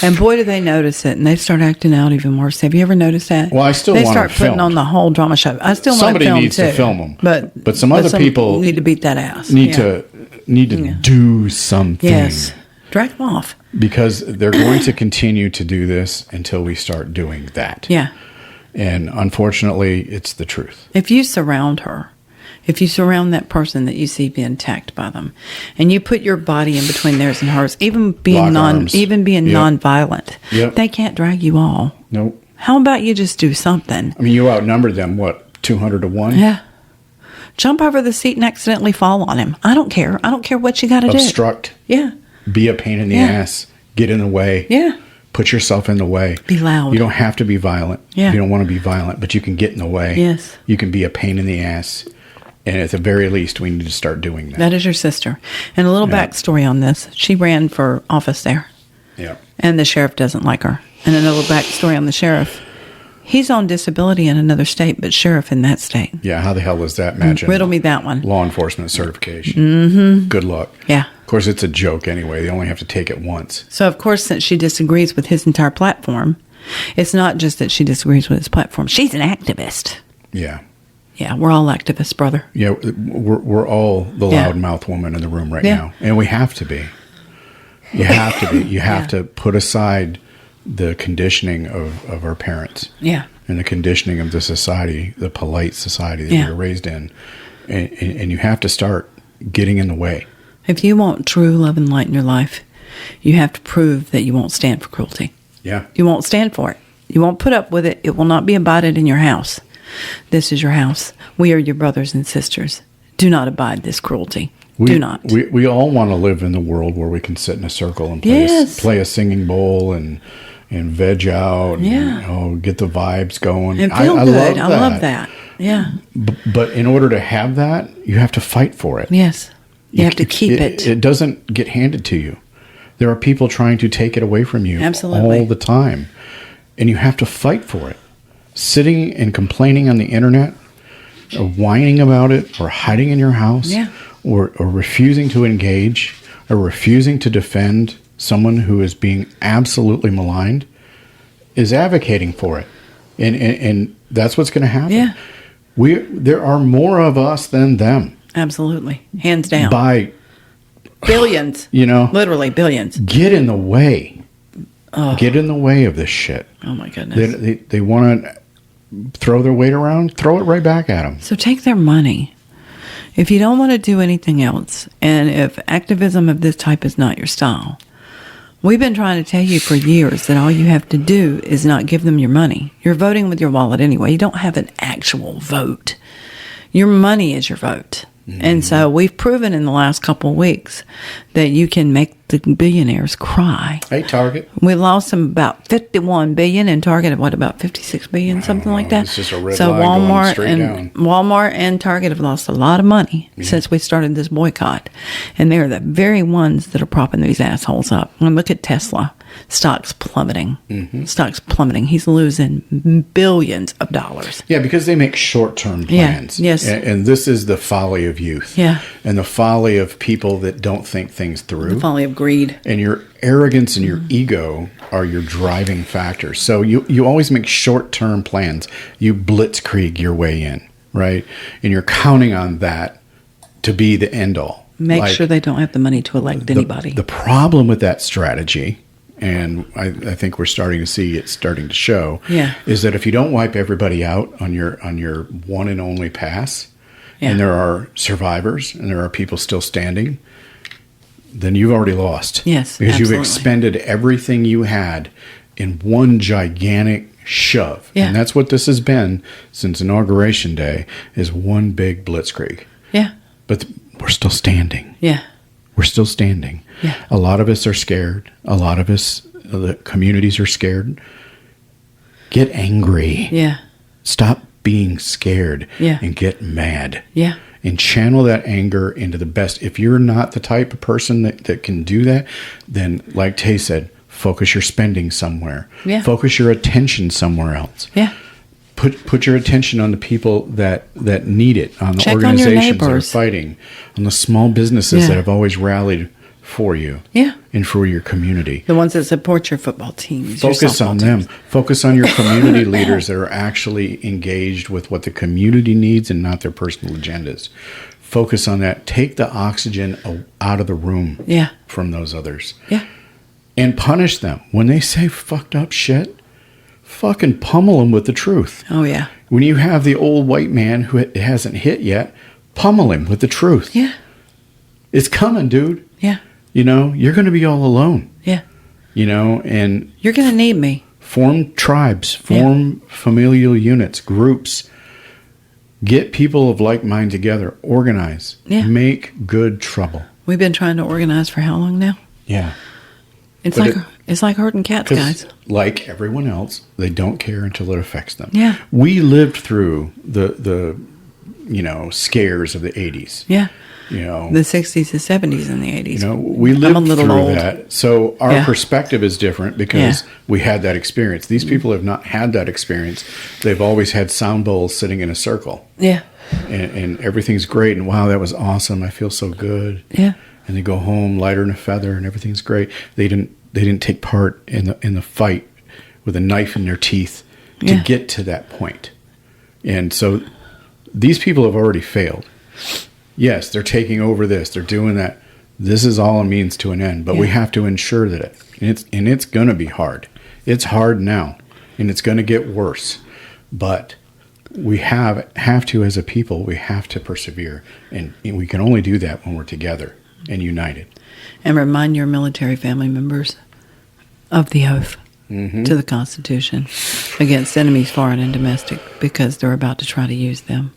And boy, do they notice it, and they start acting out even worse. Have you ever noticed that? Well, I still they want start them putting filmed. on the whole drama show. I still Somebody want them needs too, to film them. but some other people need to beat that ass. need to need to do something. Yes. Drag them off. Because they're going to continue to do this until we start doing that. Yeah. And unfortunately, it's the truth. If you surround her, if you surround that person that you see being attacked by them, and you put your body in between theirs and hers, even being nonviolent, they can't drag you all. Nope. How about you just do something? I mean, you outnumber them, what, 200 to 1? Yeah. Jump over the seat and accidentally fall on him. I don't care. I don't care what you got to do. Obstruct. Yeah. Be a pain in the ass. Get in the way. Yeah. Put yourself in the way. Be loud. You don't have to be violent. Yeah. You don't want to be violent, but you can get in the way. Yes. You can be a pain in the ass. And at the very least, we need to start doing that. That is your sister. And a little backstory on this. She ran for office there. Yeah. And the sheriff doesn't like her. And another backstory on the sheriff. He's on disability in another state, but sheriff in that state. Yeah, how the hell does that match? Riddle me that one. Law enforcement certification. Mm-hmm. Good luck. Yeah. Of course, it's a joke anyway. They only have to take it once. So, of course, since she disagrees with his entire platform, it's not just that she disagrees with his platform. She's an activist. Yeah. Yeah, we're all activists, brother. Yeah, we're all the loudmouth woman in the room right now. And we have to be. You have to be. You have to put aside the conditioning of our parents. Yeah. And the conditioning of the society, the polite society that we were raised in. And you have to start getting in the way. If you want true love and light in your life, you have to prove that you won't stand for cruelty. Yeah. You won't stand for it. You won't put up with it. It will not be abided in your house. This is your house. We are your brothers and sisters. Do not abide this cruelty. Do not. We all want to live in the world where we can sit in a circle and play a singing bowl and veg out. And, get the vibes going. And feel good. I love that. Yeah. But in order to have that, you have to fight for it. Yes. You have to keep it. It doesn't get handed to you. There are people trying to take it away from you all the time. And you have to fight for it. Sitting and complaining on the internet, or whining about it, or hiding in your house, or refusing to engage, or refusing to defend someone who is being absolutely maligned, is advocating for it. And that's what's going to happen. Yeah. There are more of us than them. Absolutely. Hands down. By billions. Literally billions. Get in the way. Get in the way of this shit. Oh, my goodness. They want to throw their weight around, throw it right back at them. So take their money. If you don't want to do anything else, and if activism of this type is not your style, we've been trying to tell you for years that all you have to do is not give them your money. You're voting with your wallet anyway. You don't have an actual vote. Your money is your vote. Mm-hmm. And so we've proven in the last couple of weeks that you can make the billionaires cry. Hey, Target. We lost them about $51 billion, and Target at about $56 billion, something like that. It's just a red line going straight down. Walmart and Target have lost a lot of money since we started this boycott, and they're the very ones that are propping these assholes up. And look at Tesla. Stock's plummeting. Mm-hmm. Stock's plummeting. He's losing billions of dollars. Yeah, because they make short-term plans. Yeah, yes. And this is the folly of youth. Yeah. And the folly of people that don't think things through. The folly of greed. And your arrogance and your ego are your driving factors. So you always make short-term plans. You blitzkrieg your way in, right? And you're counting on that to be the end-all. Make sure they don't have the money to elect anybody. The problem with that strategy, and I think we're starting to see it starting to show, is that if you don't wipe everybody out on your one and only pass, and there are survivors and there are people still standing, then you've already lost. Yes, because absolutely. you've expended everything you had in one gigantic shove. Yeah. And that's what this has been since Inauguration Day, is one big blitzkrieg. Yeah. But we're still standing. Yeah. We're still standing. Yeah. A lot of us are scared. A lot of us, the communities are scared. Get angry. Yeah. Stop being scared. Yeah. And get mad. Yeah. And channel that anger into the best. If you're not the type of person that can do that, then like Tay said, focus your spending somewhere. Yeah. Focus your attention somewhere else. Yeah. Put your attention on the people that need it, on the Check organizations that are fighting, on the small businesses that have always rallied for you and for your community. The ones that support your football teams. Focus on them. Focus on your community leaders that are actually engaged with what the community needs and not their personal agendas. Focus on that. Take the oxygen out of the room Yeah. from those others. Yeah. And punish them. When they say fucked up shit, fucking pummel them with the truth. Oh, yeah. When you have the old white man who it hasn't hit yet, pummel him with the truth. Yeah. It's coming, dude. Yeah. You know, you're going to be all alone. Yeah. You know, and You're going to need me. form tribes, form familial units, groups. Get people of like mind together. Organize. Yeah. Make good trouble. We've been trying to organize for how long now? Yeah. It's But like it's like herding cats, guys. Like everyone else, they don't care until it affects them. Yeah. We lived through the scares of the 80s. Yeah. You know, The 60s, the 70s, and the 80s. you know, we lived I'm a little through old. that. So our Yeah. perspective is different because Yeah. we had that experience. These people have not had that experience. They've always had sound bowls sitting in a circle. Yeah. And everything's great. And wow, that was awesome. I feel so good. Yeah. And they go home lighter than a feather, and everything's great. They didn't take part in the fight with a knife in their teeth to Yeah. get to that point. And so these people have already failed. Yes, they're taking over this. They're doing that. This is all a means to an end. But we Yeah. have to ensure that it's going to be hard. It's hard now, and it's going to get worse. But we have to, as a people, we have to persevere. And we can only do that when we're together and united. And remind your military family members of the oath Mm-hmm. to the Constitution against enemies foreign and domestic, because they're about to try to use them.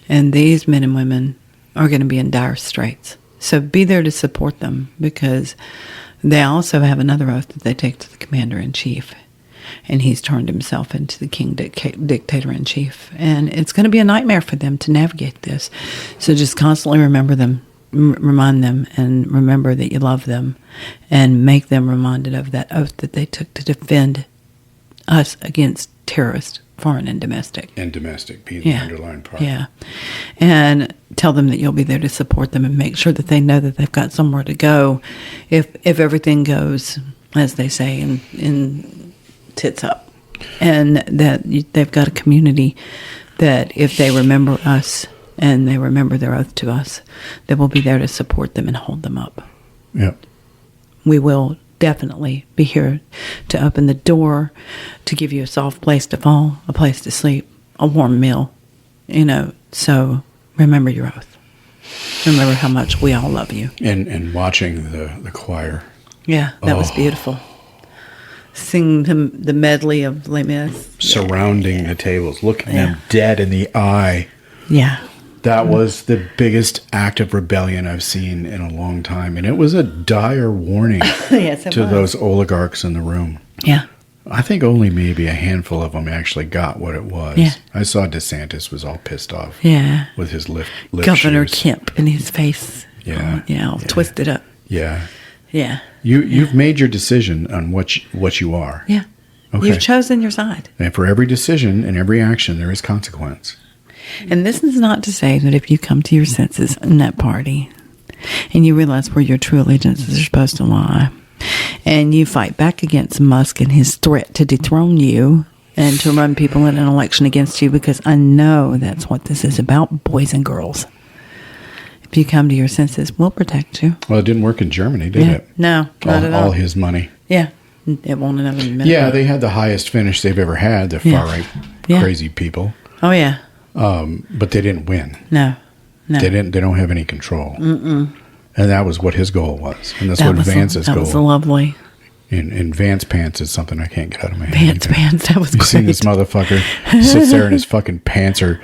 And these men and women are going to be in dire straits. So be there to support them, because they also have another oath that they take to the commander-in-chief. And he's turned himself into the king dictator-in-chief. And it's going to be a nightmare for them to navigate this. So just constantly remember them, remind them, and remember that you love them, and make them reminded of that oath that they took to defend us against terrorists, foreign and domestic. And domestic being the underlying part. Yeah. And tell them that you'll be there to support them, and make sure that they know that they've got somewhere to go if everything goes, as they say, in tits up. And that they've got a community that if they remember us and they remember their oath to us, that we'll be there to support them and hold them up. Yep. We will definitely be here to open the door, to give you a soft place to fall, a place to sleep, a warm meal, so remember your oath. Remember how much we all love you. And watching the choir. Yeah, that was beautiful. Sing the medley of Les Mis. Surrounding the tables, looking them dead in the eye. Yeah. That was the biggest act of rebellion I've seen in a long time. And it was a dire warning Yes, it to was. those oligarchs in the room. Yeah. I think only maybe a handful of them actually got what it was. Yeah. I saw DeSantis was all pissed off Yeah. with his lip Governor shoes. Kemp in his face. Yeah. All twisted up. Yeah. Yeah. You've made your decision on what you are. Yeah. Okay. You've chosen your side. And for every decision and every action, there is consequence. And this is not to say that if you come to your senses in that party and you realize where your true allegiances are supposed to lie, and you fight back against Musk and his threat to dethrone you and to run people in an election against you, because I know that's what this is about, boys and girls. If you come to your senses, we'll protect you. Well, it didn't work in Germany, did it? No, not at all. All his money. Yeah. It won't have a minute. Yeah, they had the highest finish they've ever had, the far-right crazy people. Oh, yeah. But they didn't win. No. They don't have any control. Mm-mm. And that was what his goal was. And that's what Vance's goal. That was lovely. And Vance Pants is something I can't get out of my head. Vance Pants, that was You great. seen this motherfucker sits there and his fucking pants are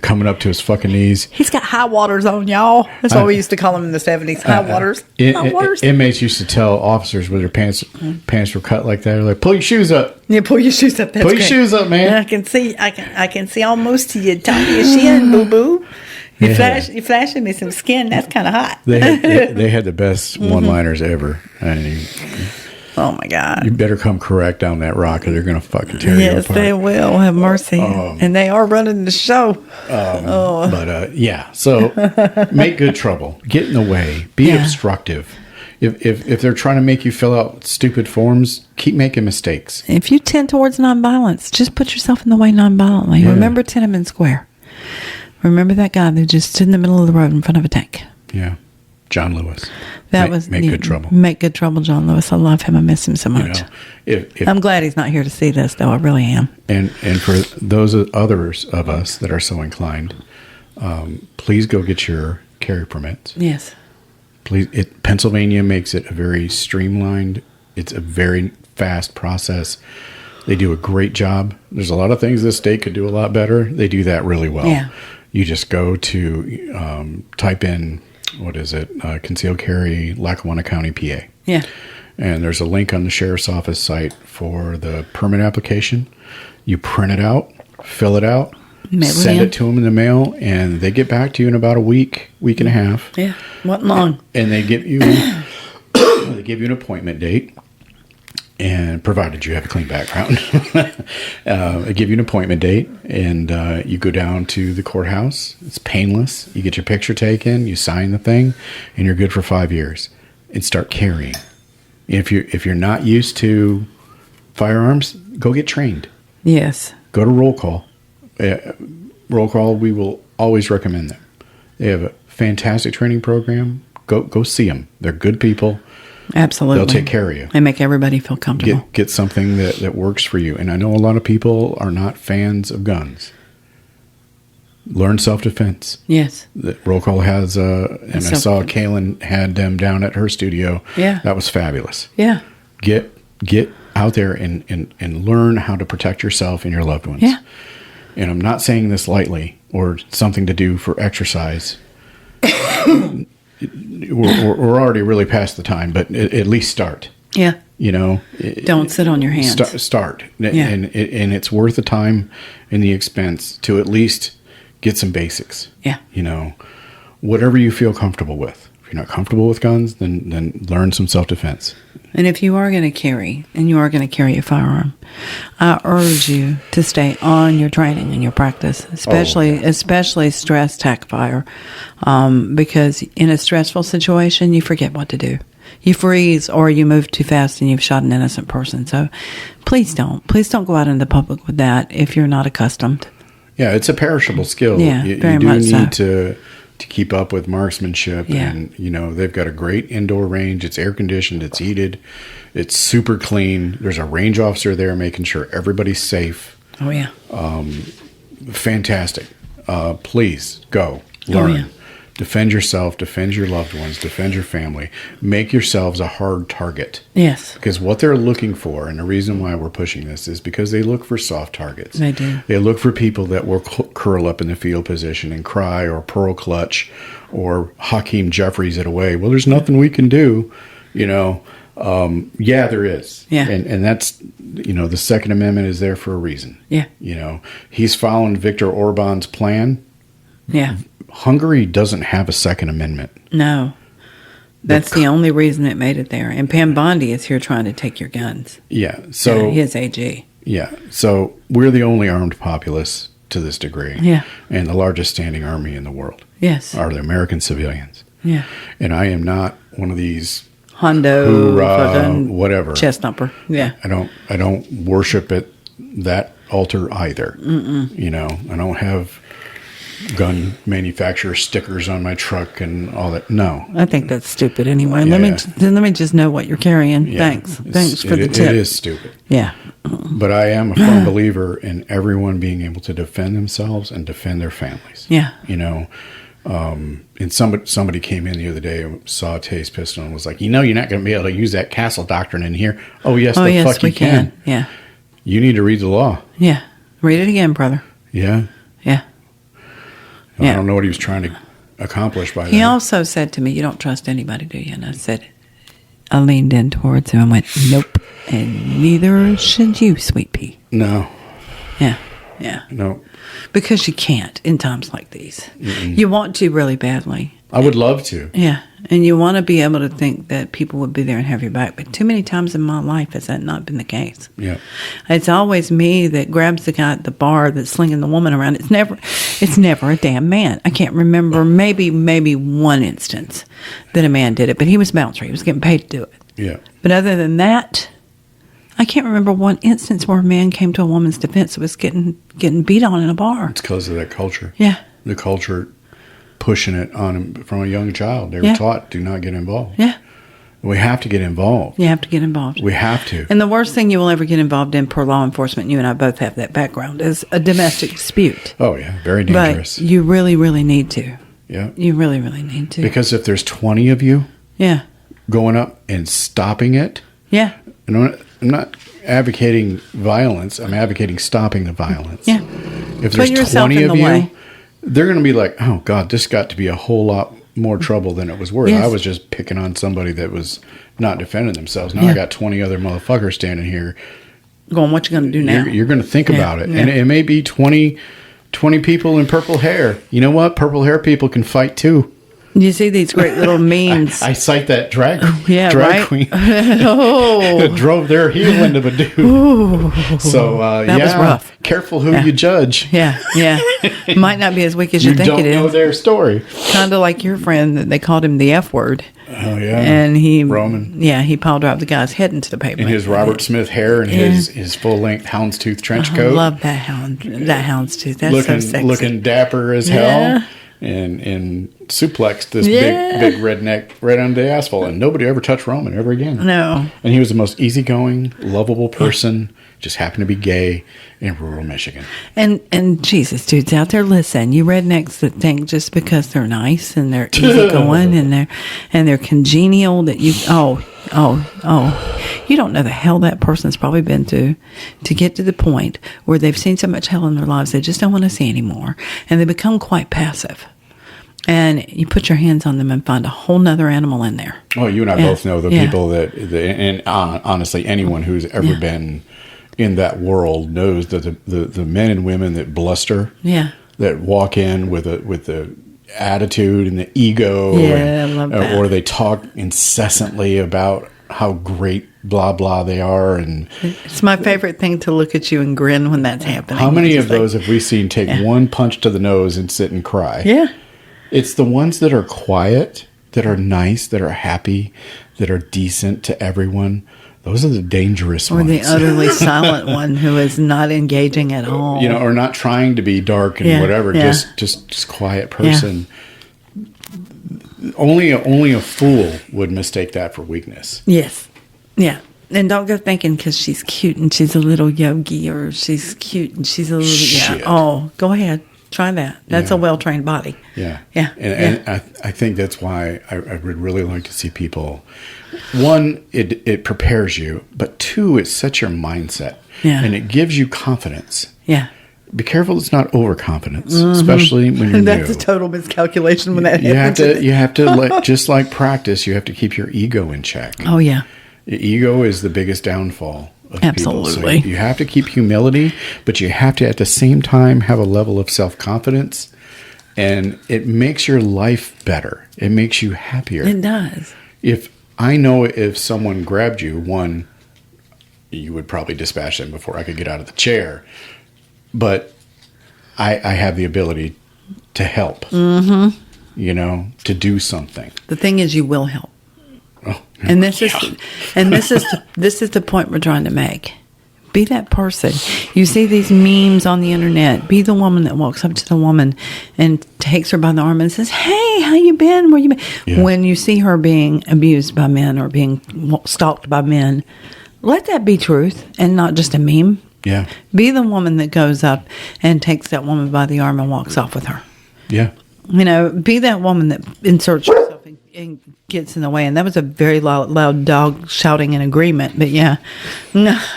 coming up to his fucking knees. He's got high waters on, y'all. That's what we used to call him in the 70s. High waters. High waters. Inmates used to tell officers with their pants were cut like that. They're like, pull your shoes up. Yeah, pull your shoes up. That's Pull your great. shoes up, man. Yeah, I can see almost to your top of your shin, boo boo. You're flashing me some skin. That's kind of hot. They had the best one-liners ever. And Oh my God. you better come correct down that rock or they're going to fucking tear you Yes, apart. they will. Have mercy. And they are running the show. So make good trouble. Get in the way. Be obstructive. If they're trying to make you fill out stupid forms, keep making mistakes. If you tend towards nonviolence, just put yourself in the way nonviolently. Yeah. Remember Tiananmen Square. Remember that guy that just stood in the middle of the road in front of a tank? Yeah. John Lewis. Make good trouble. Make good trouble, John Lewis. I love him. I miss him so much. If I'm glad he's not here to see this, though. I really am. And for those others of us that are so inclined, please go get your carry permits. Yes. Please. Pennsylvania makes it a very streamlined. It's a very fast process. They do a great job. There's a lot of things this state could do a lot better. They do that really well. Yeah. You just go to type in, what is it? Concealed carry, Lackawanna County, PA. Yeah. And there's a link on the sheriff's office site for the permit application. You print it out, fill it out, send it to them in the mail, and they get back to you in about a week and a half. Yeah. What long? And they give you an appointment date. And provided you have a clean background, they give you an appointment date, and you go down to the courthouse. It's painless. You get your picture taken, you sign the thing, and you're good for 5 years. And start carrying. If you're not used to firearms, go get trained. Yes. Go to roll call. Roll call. We will always recommend them. They have a fantastic training program. Go see them. They're good people. Absolutely. They'll take care of you. They make everybody feel comfortable. Get something that works for you. And I know a lot of people are not fans of guns. Learn self-defense. Yes. The roll call has, and I saw Kaylin had them down at her studio. Yeah. That was fabulous. Yeah. Get out there and learn how to protect yourself and your loved ones. Yeah. And I'm not saying this lightly or something to do for exercise. We're already really past the time, but at least start. Yeah. Don't sit on your hands. Start. Yeah. And it's worth the time and the expense to at least get some basics. Yeah. Whatever you feel comfortable with. If you're not comfortable with guns, then learn some self-defense. And if you are going to carry, and you are going to carry a firearm, I urge you to stay on your training and your practice, especially stress tac fire, because in a stressful situation, you forget what to do. You freeze or you move too fast and you've shot an innocent person. So please don't go out in the public with that if you're not accustomed. Yeah, it's a perishable skill. Yeah, very you do much need so. to keep up with marksmanship. Yeah. And, they've got a great indoor range. It's air conditioned. It's heated. It's super clean. There's a range officer there making sure everybody's safe. Oh, yeah. Fantastic. Please go learn. Oh, yeah. Defend yourself, defend your loved ones, defend your family. Make yourselves a hard target. Yes. Because what they're looking for, and the reason why we're pushing this, is because they look for soft targets. They do. They look for people that will curl up in the field position and cry, or pearl clutch, or Hakeem Jeffries it away. Well, there's nothing we can do, Yeah, there is. Yeah. And that's, the Second Amendment is there for a reason. Yeah. He's following Viktor Orban's plan. Yeah. Hungary doesn't have a Second Amendment. No. That's the only reason it made it there. And Pam Bondi is here trying to take your guns. Yeah. So his AG. Yeah. So we're the only armed populace to this degree. Yeah. And the largest standing army in the world. Yes. Are the American civilians. Yeah. And I am not one of these Hondo, hoorah, whatever. Chest thumper. Yeah. I don't worship at that altar either. I don't have gun manufacturer stickers on my truck and all that. No. I think that's stupid anyway. Yeah, Let me just know what you're carrying. Yeah. Thanks for the tip. It is stupid. Yeah. But I am a firm believer in everyone being able to defend themselves and defend their families. Yeah. And somebody came in the other day, saw a Tase pistol and was like, you're not going to be able to use that castle doctrine in here. Oh, yes, fuck you can. Yeah. You need to read the law. Yeah. Read it again, brother. Yeah. Yeah. I don't know what he was trying to accomplish by that. He also said to me, you don't trust anybody, do you? And I leaned in towards him and went, nope. And neither should you, sweet pea. No. Yeah. Yeah. No. Because you can't in times like these. Mm-mm. You want to really badly. I would love to. Yeah. And you want to be able to think that people would be there and have your back. But too many times in my life has that not been the case. Yeah. It's always me that grabs the guy at the bar that's slinging the woman around. It's never a damn man. I can't remember maybe one instance that a man did it. But he was a bouncer. He was getting paid to do it. Yeah. But other than that, I can't remember one instance where a man came to a woman's defense that was getting beat on in a bar. It's because of that culture. Yeah. the culture pushing it on them from a young child. They were taught, do not get involved. Yeah. We have to get involved. You have to get involved. We have to. And the worst thing you will ever get involved in per law enforcement, you and I both have that background, is a domestic dispute. Oh, yeah. Very dangerous. But you really, really need to. Yeah. You really, really need to. Because if there's 20 of you going up and stopping it, and I'm not advocating violence. I'm advocating stopping the violence. Yeah. If there's yourself 20 in of the you, way. they're going to be like, oh, God, this got to be a whole lot more trouble than it was worth. Yes. I was just picking on somebody that was not defending themselves. Now I got 20 other motherfuckers standing here. Going, what you going to do now? You're going to think about it. And it may be 20 people in purple hair. You know what? Purple hair people can fight too. You see these great little memes. I cite that drag right? queen Oh. that drove their heel into a dude. Ooh. So, that was rough. Careful who you judge. Yeah. Might not be as weak as you think it is. You don't know their story. Kind of like your friend, that they called him the F word. Oh, yeah. And Roman. Yeah, he piled drive the guy's head into the pavement. In his Robert Smith hair and his full-length houndstooth trench coat. I love that houndstooth. That's so sexy. Looking dapper as hell. And suplexed this big redneck right onto the asphalt. And nobody ever touched Roman ever again. No. And he was the most easygoing, lovable person. Just happened to be gay in rural Michigan. And Jesus, dudes out there, listen, you rednecks that think just because they're nice and they're easygoing and they're congenial that you you don't know the hell that person's probably been through to get to the point where they've seen so much hell in their lives they just don't want to see anymore, and they become quite passive. And you put your hands on them and find a whole nother animal in there. Oh, you and I both know the people and honestly, anyone who's ever been in that world knows that the men and women that bluster, that walk in with the attitude and the ego, I love that. or they talk incessantly about how great blah blah they are, and it's my favorite thing to look at you and grin when that's happening. How many of those have we seen take one punch to the nose and sit and cry? Yeah. It's the ones that are quiet, that are nice, that are happy, that are decent to everyone. Those are the dangerous ones. Or the utterly silent one who is not engaging at all. Or not trying to be dark and whatever. Yeah. Just quiet person. Yeah. Only a fool would mistake that for weakness. Yes. Yeah. And don't go thinking because she's cute and she's a little yogi, or she's cute and she's a little... Shit. Yeah. Oh, go ahead. Try that. That's a well-trained body. Yeah. Yeah. And I think that's why I would really like to see people... One, it prepares you, but two, it sets your mindset. Yeah. And it gives you confidence. Yeah. Be careful it's not overconfidence, especially when you're That's new. a total miscalculation when that happens. You have to just like practice, you have to keep your ego in check. Oh, yeah. Your ego is the biggest downfall of Absolutely. people. So you have to keep humility, but you have to at the same time have a level of self-confidence, and it makes your life better. It makes you happier. It does. If someone grabbed you, one, you would probably dispatch them before I could get out of the chair. But I have the ability to help, to do something. The thing is, you will help. Oh, And this is the point we're trying to make. Be that person. You see these memes on the internet. Be the woman that walks up to the woman and takes her by the arm and says, "Hey, how you been? Where you been?" Yeah. When you see her being abused by men or being stalked by men, let that be truth and not just a meme. Yeah. Be the woman that goes up and takes that woman by the arm and walks off with her. Yeah. Be that woman that inserts herself and gets in the way. And that was a very loud dog shouting in agreement. But yeah.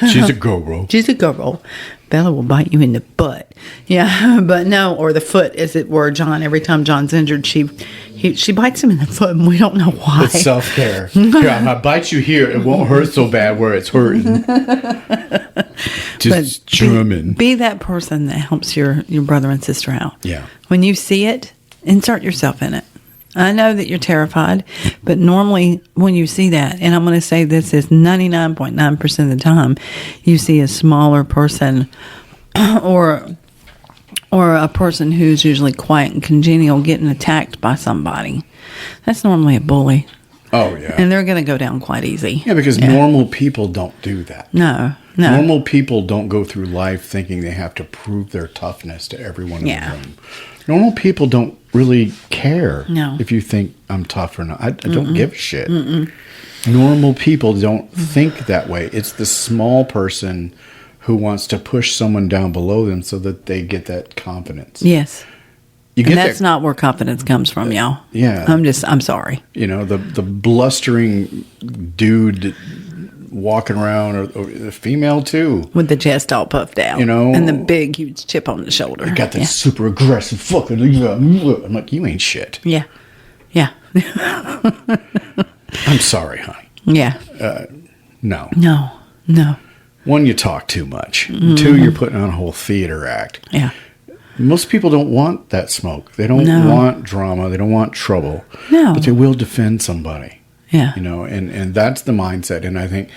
She's a girl. She's a girl. Bella will bite you in the butt. Yeah, but no, or the foot, as it were. John, every time John's injured, she bites him in the foot, and we don't know why. It's self-care. Here, I bite you here. It won't hurt so bad where it's hurting. Just German. Be that person that helps your brother and sister out. Yeah. When you see it, insert yourself in it. I know that you're terrified, but normally when you see that, and I'm going to say this is 99.9% of the time, you see a smaller person or a person who's usually quiet and congenial getting attacked by somebody. That's normally a bully. Oh, yeah. And they're going to go down quite easy. Yeah, because normal people don't do that. No. Normal people don't go through life thinking they have to prove their toughness to everyone in the room. Normal people don't really care No. if you think I'm tough or not. I don't give a shit. Normal people don't think that way. It's the small person who wants to push someone down below them so that they get that confidence. Yes. You And get that's not where confidence comes from, y'all. Yeah. I'm sorry. You know, the blustering dude walking around, or the female too. With the chest all puffed out. You know. And the big, huge chip on the shoulder. Got that super aggressive fucking. I'm like, you ain't shit. Yeah. Yeah. I'm sorry, honey. Yeah. No. No. One, you talk too much. Two, you're putting on a whole theater act. Yeah. Most people don't want that smoke. They don't want drama. They don't want trouble. No. But they will defend somebody. Yeah. You know, and that's the mindset. And I think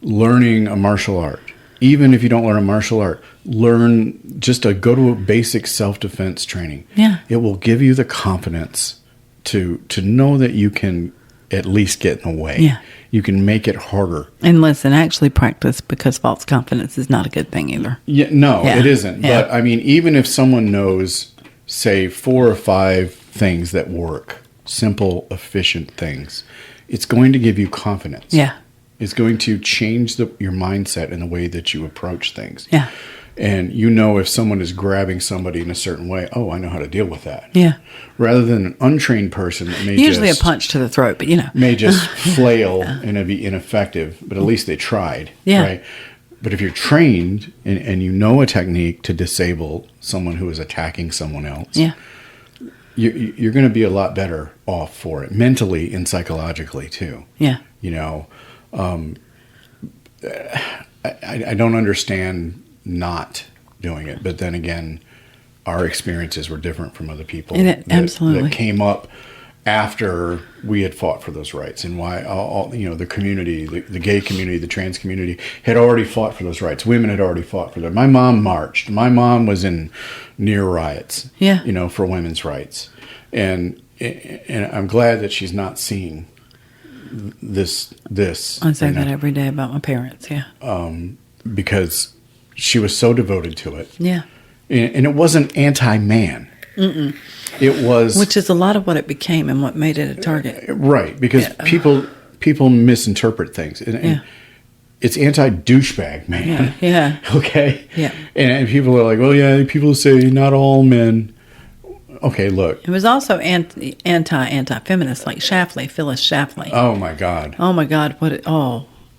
learning a martial art, even if you don't learn a martial art, learn just go to a basic self-defense training. Yeah. It will give you the confidence to know that you can at least get in the way. Yeah. You can make it harder. And listen, actually practice, because false confidence is not a good thing either. Yeah, no, Yeah. it isn't. Yeah. But I mean, even if someone knows, say, 4 or 5 things that work, simple, efficient things, it's going to give you confidence. Yeah. It's going to change your mindset and the way that you approach things. Yeah. And you know, if someone is grabbing somebody in a certain way, oh, I know how to deal with that. Yeah. Rather than an untrained person that may Usually a punch to the throat, but may just flail and it'd be ineffective, but at least they tried. Yeah. Right. But if you're trained and you know a technique to disable someone who is attacking someone else, Yeah. you're going to be a lot better off for it, mentally and psychologically too. Yeah. You know, I don't understand not doing it, but then again, our experiences were different from other people absolutely that came up after we had fought for those rights, and why all the community, the gay community, the trans community had already fought for those rights. Women had already fought for them. My mom marched. My mom was in near riots. Yeah. You know, for women's rights, and I'm glad that she's not seeing this. I say that every day about my parents. Yeah. Because she was so devoted to it. Yeah. And it wasn't anti-man. Mm-mm. It was... Which is a lot of what it became and what made it a target. Right, because people misinterpret things. And it's anti-douchebag, man. Yeah. Okay? Yeah. And people are like, well, yeah, people say not all men. Okay, look. It was also anti-feminist, like Shafley, Phyllis Shafley. Oh, my God. Oh, my God.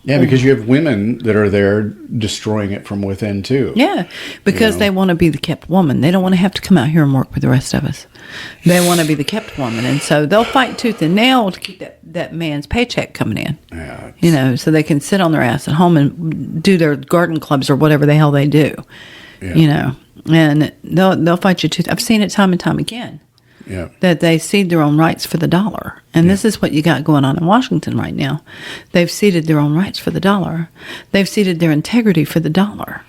Yeah, because you have women that are there destroying it from within, too. Yeah, because they want to be the kept woman. They don't want to have to come out here and work with the rest of us. They want to be the kept woman. And so they'll fight tooth and nail to keep that man's paycheck coming in. Yeah. So they can sit on their ass at home and do their garden clubs or whatever the hell they do. Yeah. And they'll fight you tooth. I've seen it time and time again. Yeah. That they cede their own rights for the dollar. And this is what you got going on in Washington right now. They've ceded their own rights for the dollar. They've ceded their integrity for the dollar.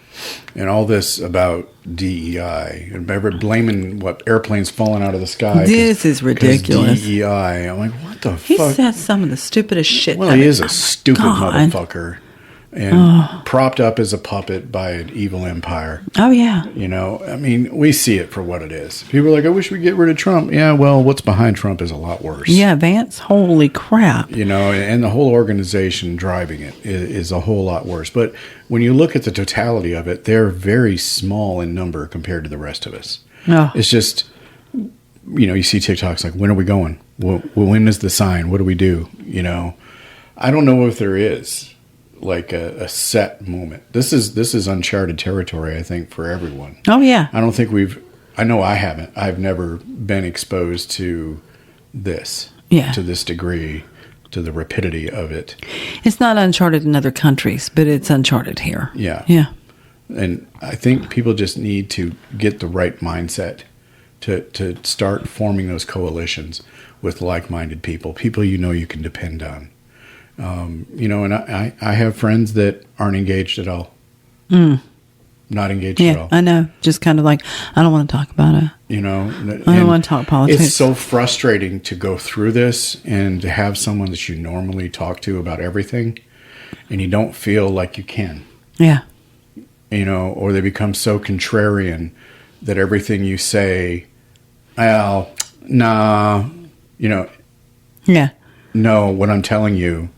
And all this about DEI, and blaming airplanes falling out of the sky. This is ridiculous. DEI. I'm like, what the He fuck? says some of the stupidest shit. Well, he is a stupid God. motherfucker. And propped up as a puppet by an evil empire. Oh, yeah. You know, I mean, we see it for what it is. People are like, I wish we'd get rid of Trump. Yeah, well, what's behind Trump is a lot worse. Yeah, Vance, holy crap. You know, and the whole organization driving it is a whole lot worse. But when you look at the totality of it, they're very small in number compared to the rest of us. Oh. It's just, you see TikToks like, when are we going? When is the sign? What do we do? You know, I don't know if there is like a set moment. This is uncharted territory, I think, for everyone. Oh, yeah. I don't think I know I haven't. I've never been exposed to this. Yeah. To this degree, to the rapidity of it. It's not uncharted in other countries, but it's uncharted here. Yeah. Yeah. And I think people just need to get the right mindset to start forming those coalitions with like-minded people you can depend on. And I have friends that aren't engaged at all. Not engaged at all. Yeah, I know. Just kind of like, I don't want to talk about it. You know, I don't want to talk politics. It's so frustrating to go through this and to have someone that you normally talk to about everything, and you don't feel like you can. Yeah. You know, or they become so contrarian that everything you say well, nah, Yeah. no, what I'm telling you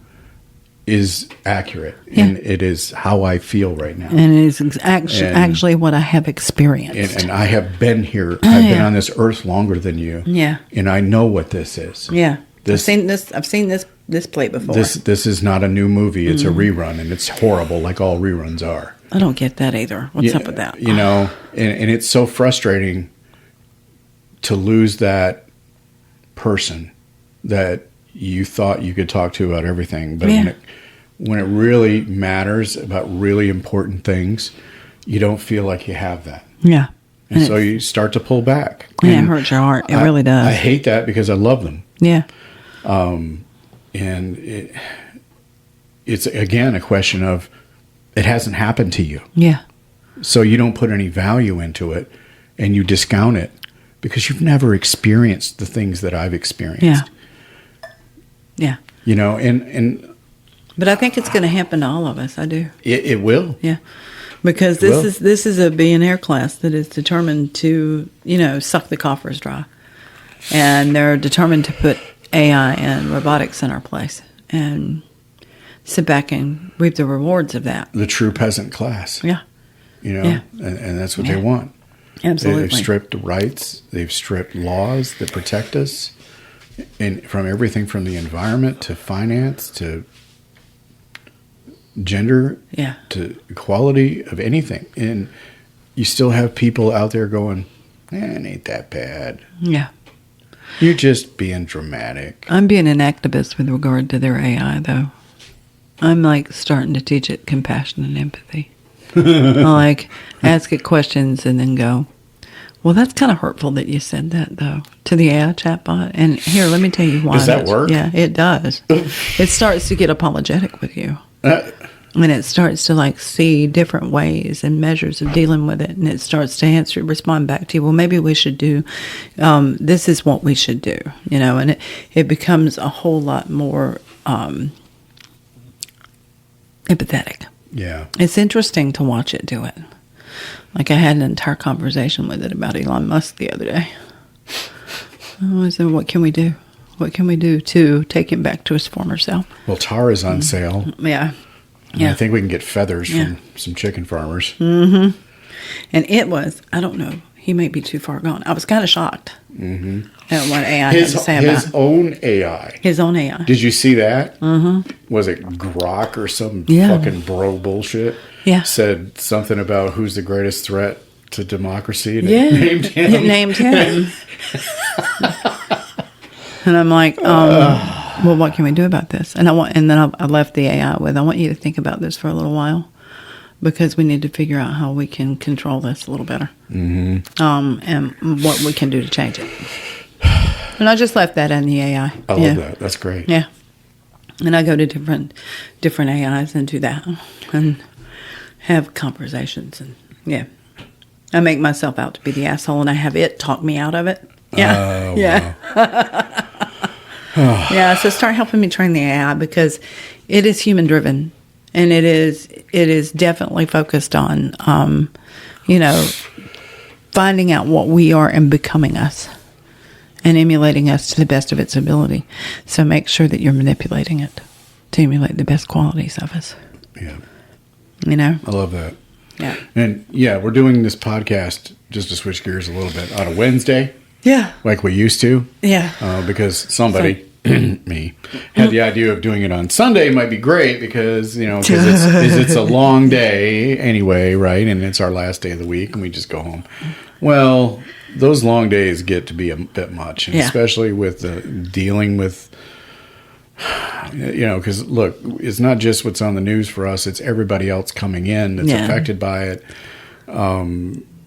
is accurate, and it is how I feel right now. And it's actually what I have experienced. And I have been here. I've been on this earth longer than you. Yeah. And I know what this is. Yeah. This, I've seen this plate before. This is not a new movie. It's a rerun, and it's horrible, like all reruns are. I don't get that either. What's up with that? And it's so frustrating to lose that person that you thought you could talk to about everything, but when it really matters about really important things, you don't feel like you have that. Yeah. And so you start to pull back. Yeah, it hurts your heart. It really does. I hate that because I love them. Yeah. And it's, again, a question of it hasn't happened to you. Yeah. So you don't put any value into it and you discount it because you've never experienced the things that I've experienced. Yeah. But I think it's going to happen to all of us. I do. It will. Yeah. Because this is a billionaire class that is determined to, suck the coffers dry. And they're determined to put AI and robotics in our place and sit back and reap the rewards of that. The true peasant class. Yeah. And that's what they want. Absolutely. They've stripped rights. They've stripped laws that protect us from everything from the environment to finance to gender to equality of anything. And you still have people out there going, it ain't that bad. Yeah. You're just being dramatic. I'm being an activist with regard to their AI, though. I'm starting to teach it compassion and empathy. I ask it questions and then go, well, that's kind of hurtful that you said that, though, to the AI chatbot. And here, let me tell you why. Does that work? Yeah, it does. It starts to get apologetic with you. And it starts to see different ways and measures of dealing with it. And it starts to respond back to you. Well, maybe we should do, this is what we should do, and it becomes a whole lot more empathetic. Yeah. It's interesting to watch it do it. I had an entire conversation with it about Elon Musk the other day. I said, what can we do? What can we do to take him back to his former self? Well, tar is on sale. Yeah. And I think we can get feathers from some chicken farmers. Mm-hmm. And it was, I don't know, he may be too far gone. I was kind of shocked at what AI had to say about his own AI. His own AI. Did you see that? Mm-hmm. Was it Grok or some fucking bro bullshit? Yeah. Said something about who's the greatest threat to democracy. And it named him. It named him. And I'm like, well, what can we do about this? And I left the AI with, I want you to think about this for a little while because we need to figure out how we can control this a little better. Mm-hmm. And what we can do to change it. And I just left that in the AI. I love that. That's great. Yeah. And I go to different AIs and do that and have conversations. And I make myself out to be the asshole and I have it talk me out of it. Yeah. Wow. Yeah, so start helping me train the AI because it is human driven and it is definitely focused on, finding out what we are and becoming us and emulating us to the best of its ability. So make sure that you're manipulating it to emulate the best qualities of us. Yeah. I love that. Yeah. And we're doing this podcast just to switch gears a little bit on a Wednesday. Yeah. Like we used to. Yeah. Because somebody, me, had the idea of doing it on Sunday might be great because, it's a long day anyway, right? And it's our last day of the week and we just go home. Well, those long days get to be a bit much, and especially with dealing with, because look, it's not just what's on the news for us, it's everybody else coming in that's affected by it.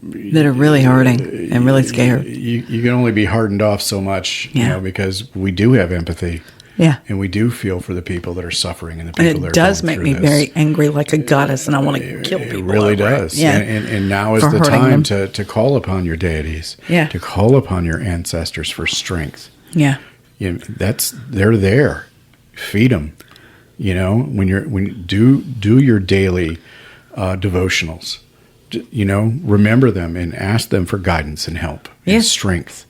That are really hurting and really scared. You can only be hardened off so much, because we do have empathy. Yeah. And we do feel for the people that are suffering and the people that are it does going make me through this. very angry like a goddess, and I want to kill people. It really does. It. Yeah. And now is the time to call upon your deities. Yeah. To call upon your ancestors for strength. Yeah. They're there. Feed them. When you do your daily devotionals. Remember them and ask them for guidance and help and strength.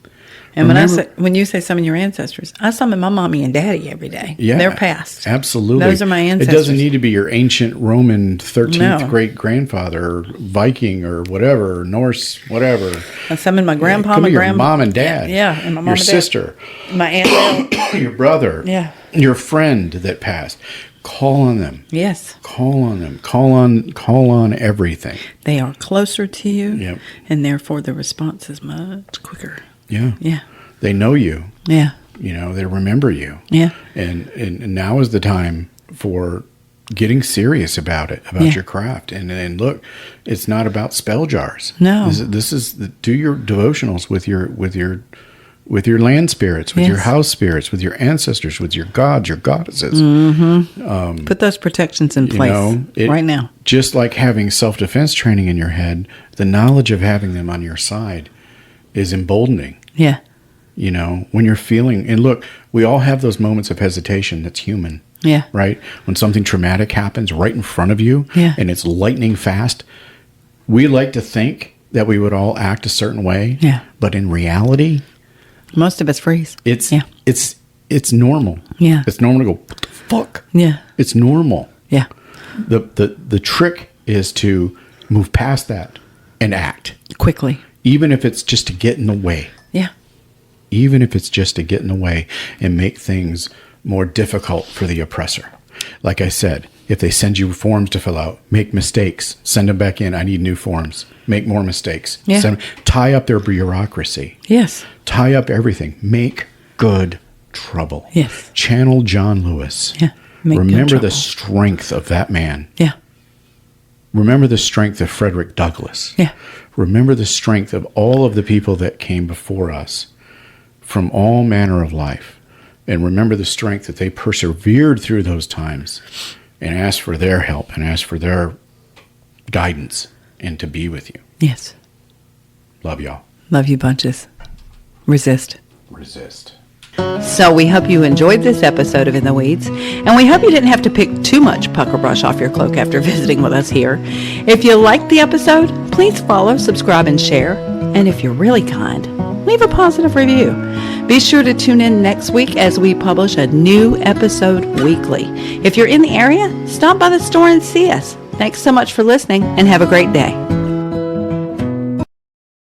And when you say summon your ancestors, I summon my mommy and daddy every day. Yeah, they're past. Absolutely. Those are my ancestors. It doesn't need to be your ancient Roman 13th great-grandfather, or Viking, or whatever, or Norse, whatever. I summon my grandpa, Come my your mom and dad. Yeah, and my mom your and dad. sister. My aunt. Your brother. Yeah. Your friend that passed. Call on them. Yes. Call on them. Call on everything. They are closer to you. Yep. And therefore the response is much quicker. Yeah. Yeah. They know you. Yeah. You know, they remember you. Yeah. And now is the time for getting serious about it, about your craft. And look, it's not about spell jars. No. This is do your devotionals with your land spirits, with your house spirits, with your ancestors, with your gods, your goddesses. Mm-hmm. Put those protections in place right now. Just like having self-defense training in your head, the knowledge of having them on your side is emboldening. Yeah. You know, when you're feeling, and look, we all have those moments of hesitation. That's human. Yeah. Right? When something traumatic happens right in front of you and it's lightning fast, we like to think that we would all act a certain way. Yeah. But in reality, most of us freeze. It's normal. Yeah. It's normal to go, what the fuck? Yeah. It's normal. Yeah. The trick is to move past that and act. Quickly. Even if it's just to get in the way. Yeah. Even if it's just to get in the way and make things more difficult for the oppressor. Like I said, if they send you forms to fill out, make mistakes, send them back in. I need new forms. Make more mistakes. Yeah. Tie up their bureaucracy. Yes. Tie up everything. Make good trouble. Yes. Channel John Lewis. Yeah. Remember the strength of that man. Yeah. Remember the strength of Fredrick Douglass. Yeah. Remember the strength of all of the people that came before us from all manner of life. And remember the strength that they persevered through those times and asked for their help and asked for their guidance and to be with you. Yes. Love y'all. Love you bunches. Resist. Resist. So we hope you enjoyed this episode of In the Weeds, and we hope you didn't have to pick too much pucker brush off your cloak after visiting with us here. If you liked the episode, please follow, subscribe, and share. And if you're really kind, leave a positive review. Be sure to tune in next week as we publish a new episode weekly. If you're in the area, stop by the store and see us. Thanks so much for listening, and have a great day.